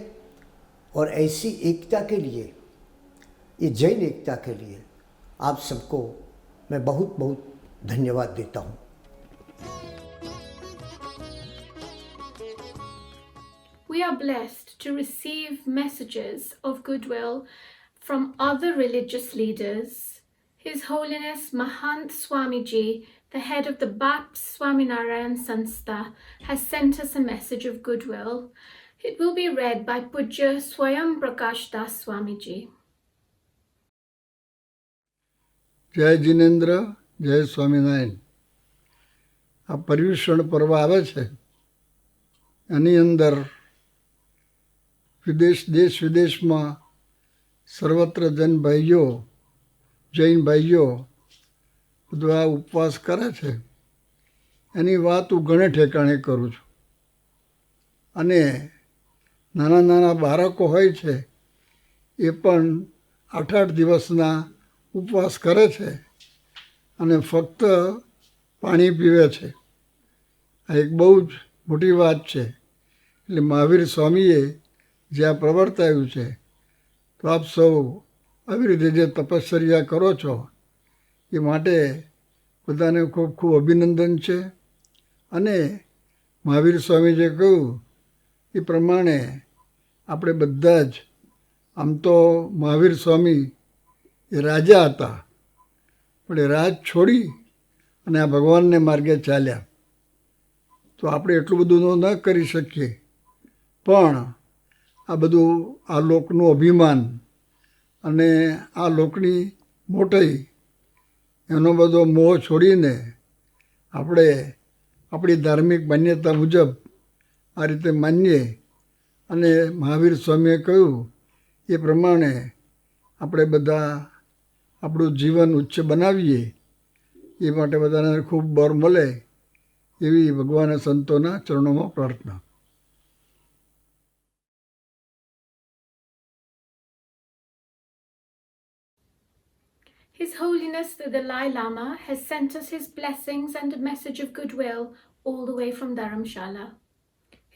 और ऐसी एकता के लिए, ये जैन एकता के लिए आप सबको मैं बहुत बहुत धन्यवाद देता हूँ. We are blessed to receive messages of goodwill from other religious leaders. His Holiness Mahant Swamiji, the head of the Baptist Swaminarayan Sanstha, has sent us a message of goodwill. It will be read by Pujya Swayam Das Swamiji. જય જીનેન્દ્ર, જય સ્વામિનારાયણ. આ પર્યુષણ પર્વ આવે છે, એની અંદર દેશ વિદેશમાં સર્વત્ર જૈન ભાઈઓ બધા ઉપવાસ કરે છે. એની વાત હું ઘણે ઠેકાણે કરું છું. અને નાના નાના બાળકો હોય છે, એ પણ 8 દિવસના ઉપવાસ કરે છે અને ફક્ત પાણી પીવે છે. આ એક બહુ જ મોટી વાત છે. એટલે મહાવીર સ્વામીએ જે આ પ્રવર્તાવ્યું છે, તો આપ સૌ આવી રીતે જે તપશ્ચર્યા કરો છો એ માટે બધાને ખૂબ ખૂબ અભિનંદન છે. અને મહાવીર સ્વામી જે કહ્યું એ પ્રમાણે આપણે બધા જ, આમ તો મહાવીર સ્વામી એ રાજા હતા, પણ એ રાજ છોડી અને આ ભગવાનને માર્ગે ચાલ્યા. તો આપણે એટલું બધું ન કરી શકીએ, પણ આ બધું આ લોકનું અભિમાન અને આ લોકની મોટાઈ એનો બધો મોહ છોડીને આપણે આપણી ધાર્મિક માન્યતા મુજબ આ રીતે માનીએ અને મહાવીર સ્વામીએ કહ્યું એ પ્રમાણે આપણે બધા આપણું જીવન ઉચ્ચ બનાવીએ, એ માટે બધાને ખૂબ બળ મળે એવી ભગવાન સંતોના ચરણોમાં પ્રાર્થના. His Holiness the Dalai Lama has sent us his blessings and a message of goodwill all the way from Dharamshala.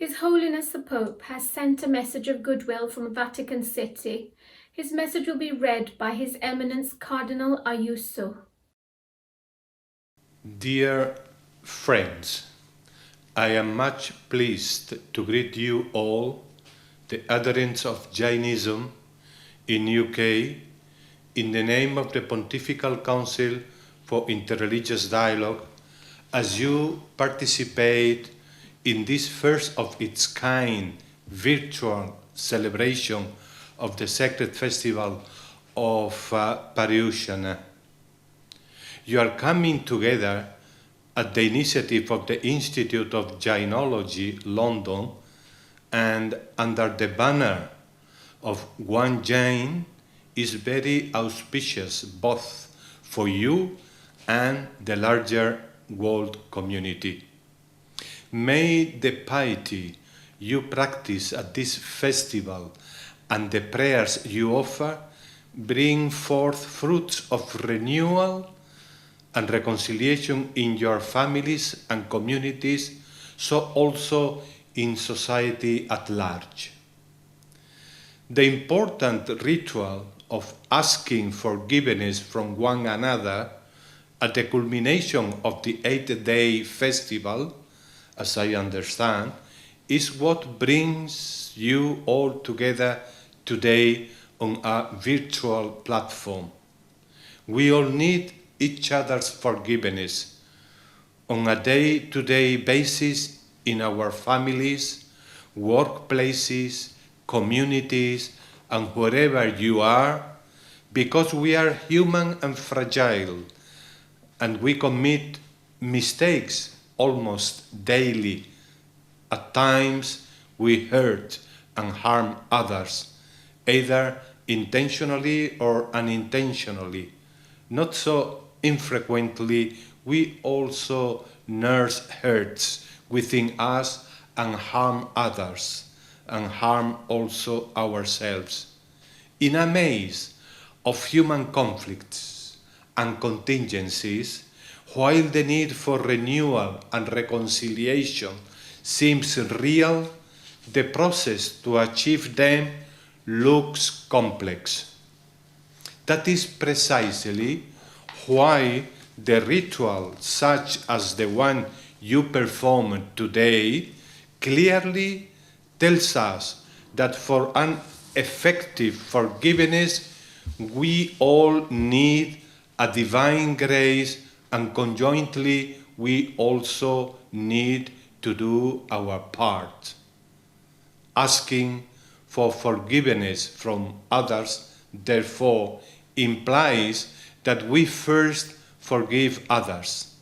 His Holiness the Pope has sent a message of goodwill from Vatican City. His message will be read by His Eminence Cardinal Ayuso. Dear friends, I am much pleased to greet you all, the adherents of Jainism in UK, in the name of the Pontifical Council for Interreligious Dialogue, as you participate in this first of its kind virtual celebration of the sacred festival of Paryushan. You are coming together at the initiative of the Institute of Jainology, London, and under the banner of OneJAIN, is very auspicious both for you and the larger world community. May the piety you practice at this festival and the prayers you offer bring forth fruits of renewal and reconciliation in your families and communities, so also in society at large. The important ritual of asking forgiveness from one another at the culmination of the 8-day festival, as I understand, is what brings you all together today on a virtual platform. We all need each other's forgiveness on a day-to-day basis in our families, workplaces, communities, and wherever you are, because we are human and fragile, and we commit mistakes almost daily. At times we hurt and harm others, either intentionally or unintentionally. Not so infrequently, we also nurse hurts within us and harm others, and harm also ourselves. In a maze of human conflicts and contingencies, while the need for renewal and reconciliation seems real, the process to achieve them looks complex. That is precisely why the ritual, such as the one you performed today, clearly tells us that for an effective forgiveness, we all need a divine grace, and conjointly we also need to do our part. Asking for forgiveness from others, therefore, implies that we first forgive others.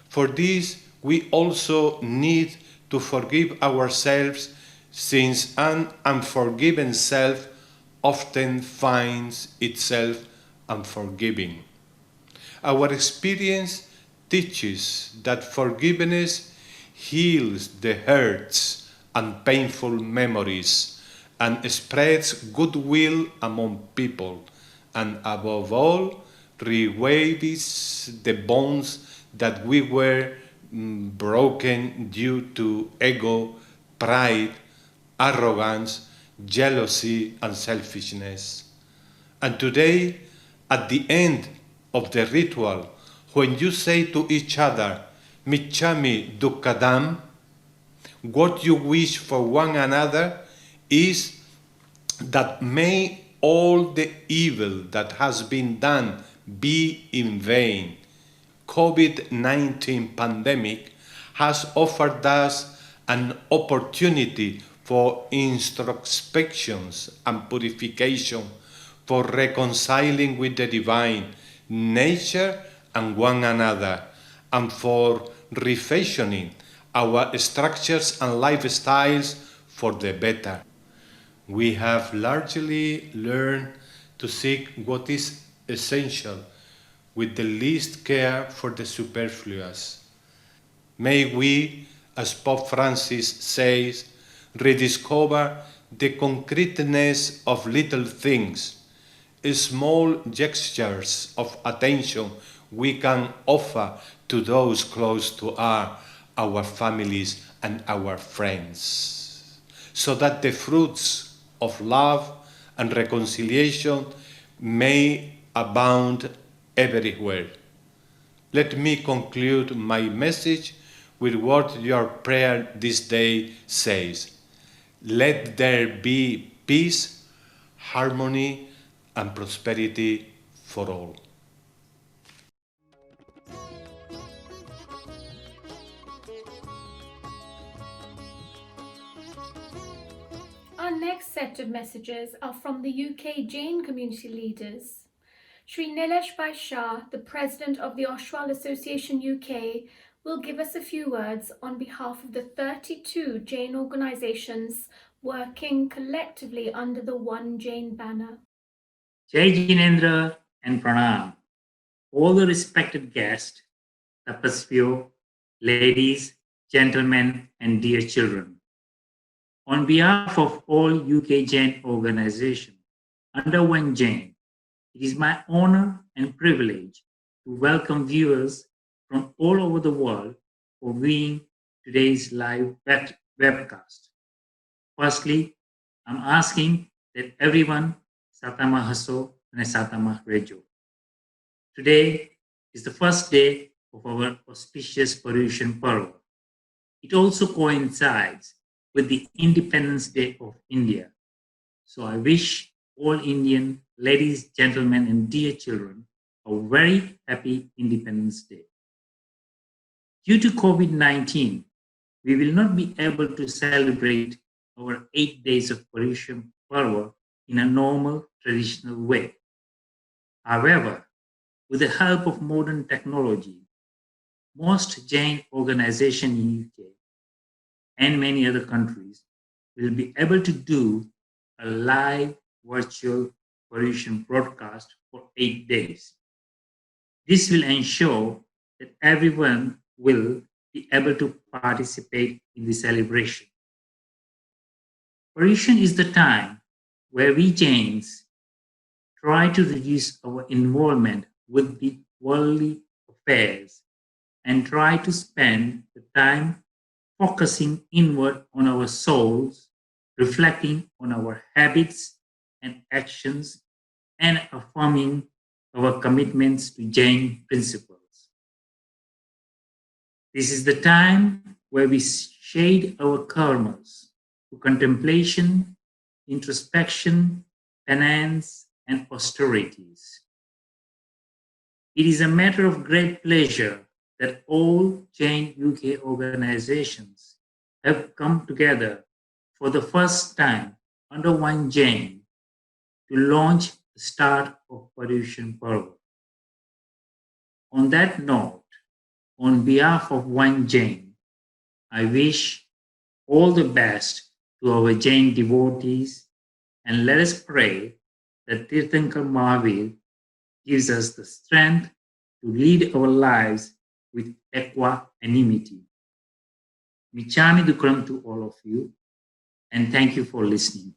For this, we also need to forgive ourselves, since an unforgiven self often finds itself unforgiving. Our experience teaches that forgiveness heals the hurts and painful memories and spreads goodwill among people, and above all, rewaves the bonds that we were broken due to ego, pride, arrogance, jealousy, and selfishness. And today, at the end of the ritual, when you say to each other, Michami Dukkadam, what you wish for one another is that may all the evil that has been done be in vain, COVID-19 pandemic has offered us an opportunity for introspections and purification, for reconciling with the divine, nature and one another, and for refashioning our structures and lifestyles for the better. We have largely learned to seek what is essential with the least care for the superfluous. May we, as Pope Francis says, rediscover the concreteness of little things, small gestures of attention we can offer to those close to our families and our friends, so that the fruits of love and reconciliation may abound everywhere. Let me conclude my message with what your prayer this day says. Let there be peace, harmony, and prosperity for all. Our next set of messages are from the UK Jain community leaders. Shri Shah, the president of the Oswald Association UK, will give us a few words on behalf of the 32 Jain organizations working collectively under the OneJAIN banner. Jai Jinendra and Pranam, all the respected guests, Tapasvyo, ladies, gentlemen, and dear children. On behalf of all UK Jain organizations under OneJAIN, it is my honor and privilege to welcome viewers from all over the world for viewing today's live webcast. Firstly, I'm asking that everyone Satama Haso and Satama Rejo. Today is the first day of our auspicious Paryushan Parva. It also coincides with the Independence Day of India. So I wish all Indian ladies, gentlemen, and dear children a very happy Independence Day. Due to COVID-19, we will not be able to celebrate our 8 days of Paryushan Parva in a normal, traditional way. However, with the help of modern technology, most Jain organizations in UK and many other countries will be able to do a live virtual Paryushan broadcast for 8 days. This will ensure that everyone will be able to participate in the celebration. Paryushan is the time where we Jains try to reduce our involvement with the worldly affairs and try to spend the time focusing inward on our souls, reflecting on our habits and actions, and affirming our commitments to Jain principles. This is the time where we shade our karmas to contemplation, introspection, penance, and austerities. It is a matter of great pleasure that all Jain UK organizations have come together for the first time under OneJAIN to launch the start of Paryushan Parva. On that note, on behalf of OneJAIN, I wish all the best to our Jain devotees, and let us pray that Tirthankar Mahavir gives us the strength to lead our lives with equanimity. Michami Dukram to all of you, and thank you for listening.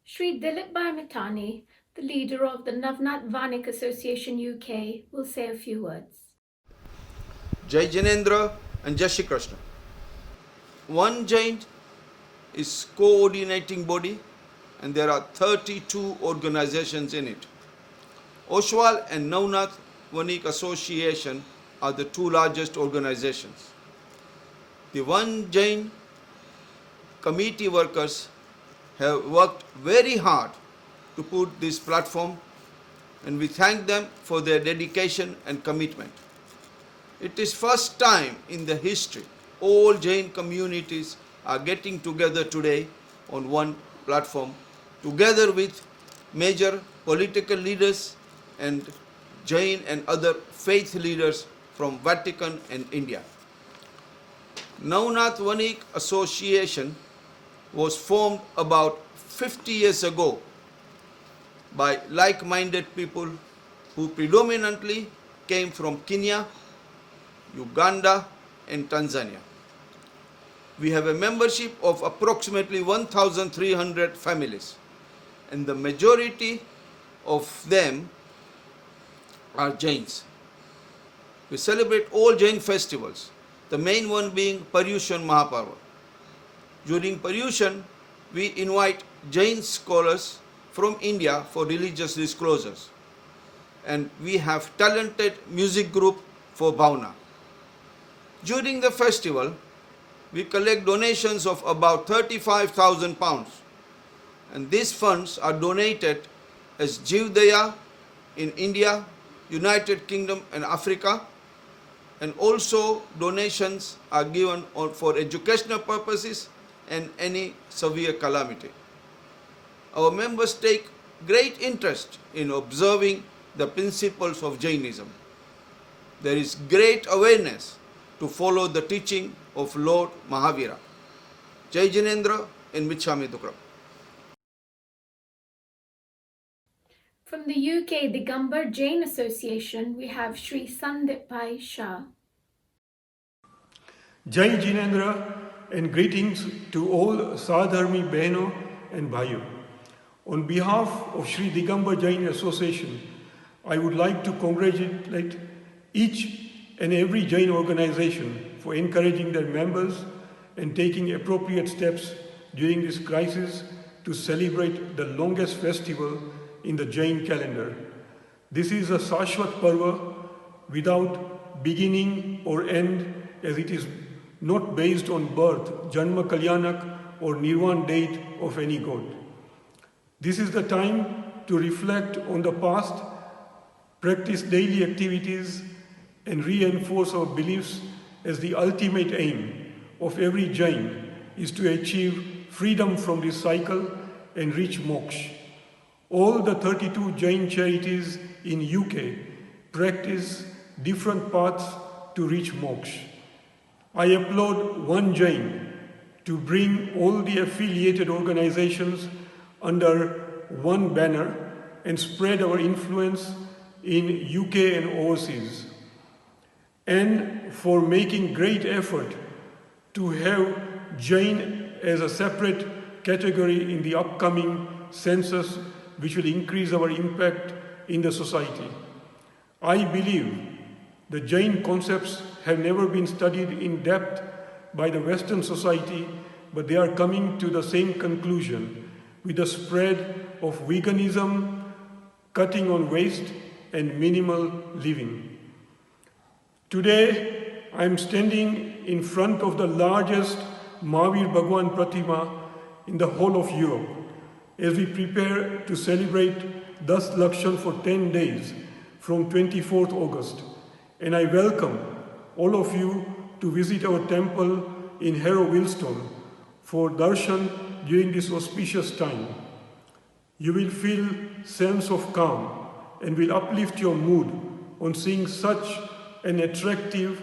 Shri Dilip Bhai Mitani, the leader of the Navnath Vanik Association UK, will say a few words. Jai Jinendra and Jai Shri Krishna. OneJAIN is coordinating body, and there are 32 organizations in it. Oswald and Navnath Vanik Association are the two largest organizations. The OneJAIN committee workers have worked very hard to put this platform and we thank them for their dedication and commitment. It is first time in the history all Jain communities are getting together today on one platform, together with major political leaders and Jain and other faith leaders from Vatican and India. Navnath Vanik Association was formed about 50 years ago by like-minded people who predominantly came from Kenya, Uganda and Tanzania. We have a membership of approximately 1,300 families, and the majority of them are Jains. We celebrate all Jain festivals, the main one being Paryushan Mahaparva. During Paryushan, we invite Jain scholars from India for religious disclosures, and we have talented music group for Bhavna. During the festival, we collect donations of about 35,000 pounds, and these funds are donated as Jivdaya in India, United Kingdom and Africa, and also donations are given for educational purposes and any severe calamity. Our members take great interest in observing the principles of Jainism. There is great awareness to follow the teaching of Lord Mahavira. Jai Jinendra and Michhami Dukram. From the UK Digambar Jain Association, we have Shri Sandipbhai Shah. Jai Jinendra and greetings to all Sadharmi Behno and Bhayo. On behalf of Shri Digambar Jain Association, I would like to congratulate each and every Jain organization for encouraging their members and taking appropriate steps during this crisis to celebrate the longest festival in the Jain calendar. This is a Shashvat Parva without beginning or end, as it is not based on birth, Janma Kalyanak or Nirvan date of any god. This is the time to reflect on the past, practice daily activities and reinforce our beliefs, as the ultimate aim of every Jain is to achieve freedom from this cycle and reach moksha. All the 32 Jain charities in UK practice different paths to reach moksha. I applaud OneJAIN to bring all the affiliated organizations under one banner and spread our influence in UK and overseas, and for making great effort to have Jain as a separate category in the upcoming census, which will increase our impact in the society. I believe the Jain concepts have never been studied in depth by the Western society, but they are coming to the same conclusion with the spread of veganism, cutting on waste, and minimal living. Today, I am standing in front of the largest Mahavir Bhagwan Pratima in the whole of Europe, as we prepare to celebrate Das Lakshan for 10 days from 24th August. And I welcome all of you to visit our temple in Harrow Willstone for darshan during this auspicious time. You will feel sense of calm and will uplift your mood on seeing such an attractive,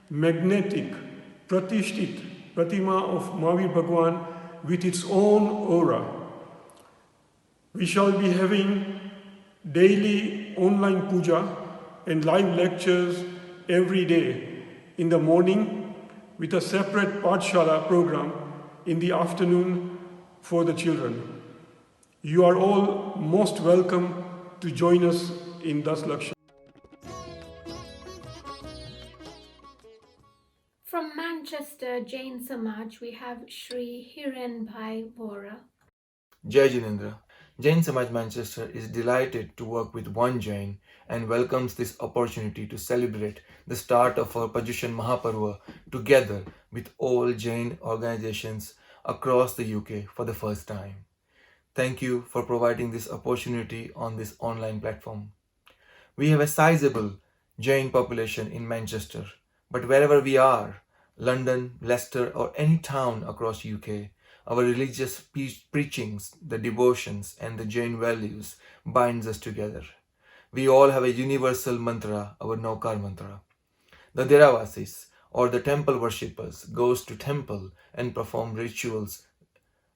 magnetic, pratishthit Pratima of Mahavir Bhagwan with its own aura. We shall be having daily online puja and live lectures every day in the morning, with a separate Pathshala program in the afternoon for the children. You are all most welcome to join us in Das Lakshan. From Manchester Jain Samaj, we have Shri Hirenbhai Vora. Jai Jinendra. Jain Samaj Manchester is delighted to work with OneJAIN and welcomes this opportunity to celebrate the start of our Paryushan Mahaparva together with all Jain organizations across the UK for the first time. Thank you for providing this opportunity on this online platform. We have a sizable Jain population in Manchester, but wherever we are, London, Leicester or any town across UK, our religious preachings, the devotions and the Jain values binds us together. We all have a universal mantra, our Naukar mantra. The Dheravasis or the temple worshippers goes to temple and perform rituals,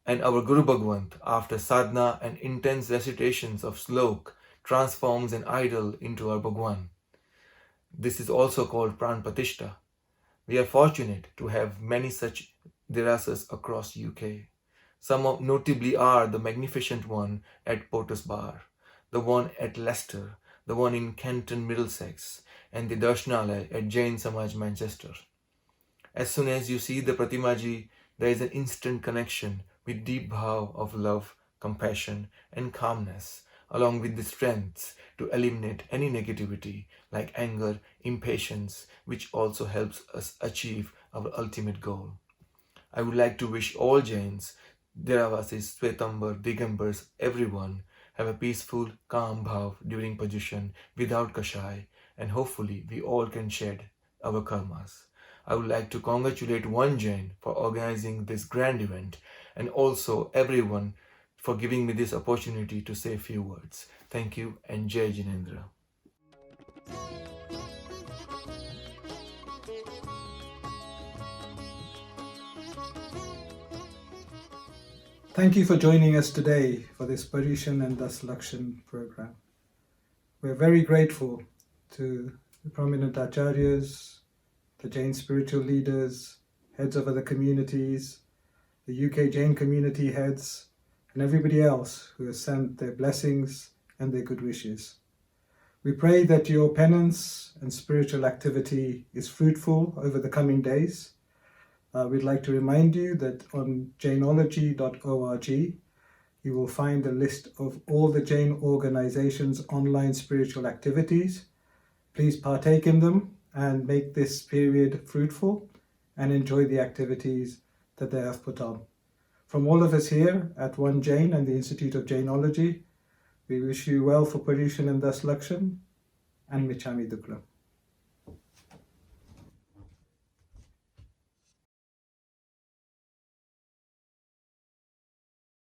and our Guru Bhagwant, after sadhana and intense recitations of slok, transforms an idol into our Bhagwan. This is also called Pran Patishta. We are fortunate to have many such derasas across UK. Some notably are the magnificent one at Potters Bar, the one at Leicester, the one in Kenton, Middlesex, and the Darshanalaya at Jain Samaj, Manchester. As soon as you see the Pratimaji, there is an instant connection with deep bhav of love, compassion, and calmness, along with the strengths to eliminate any negativity like anger, impatience, which also helps us achieve our ultimate goal. I would like to wish all Jains, Dheravasis, Svetambar, Digambars, everyone have a peaceful, calm bhav during Paryushan without kashai, and hopefully we all can shed our karmas. I would like to congratulate OneJAIN for organizing this grand event and also everyone for giving me this opportunity to say a few words. Thank you and Jai Jinendra. Thank you for joining us today for this Paryushan Das Lakshan program. We're very grateful to the prominent Acharyas, the Jain spiritual leaders, heads of other communities, the UK Jain community heads, and everybody else who has sent their blessings and their good wishes. We pray that your penance and spiritual activity is fruitful over the coming days. We'd like to remind you that on jainology.org you will find a list of all the Jain organizations' online spiritual activities. Please partake in them and make this period fruitful and enjoy the activities that they have put on. From all of us here at OneJAIN and the Institute of Jainology, we wish you well for Paryushan Das Lakshan and Michami Dukla.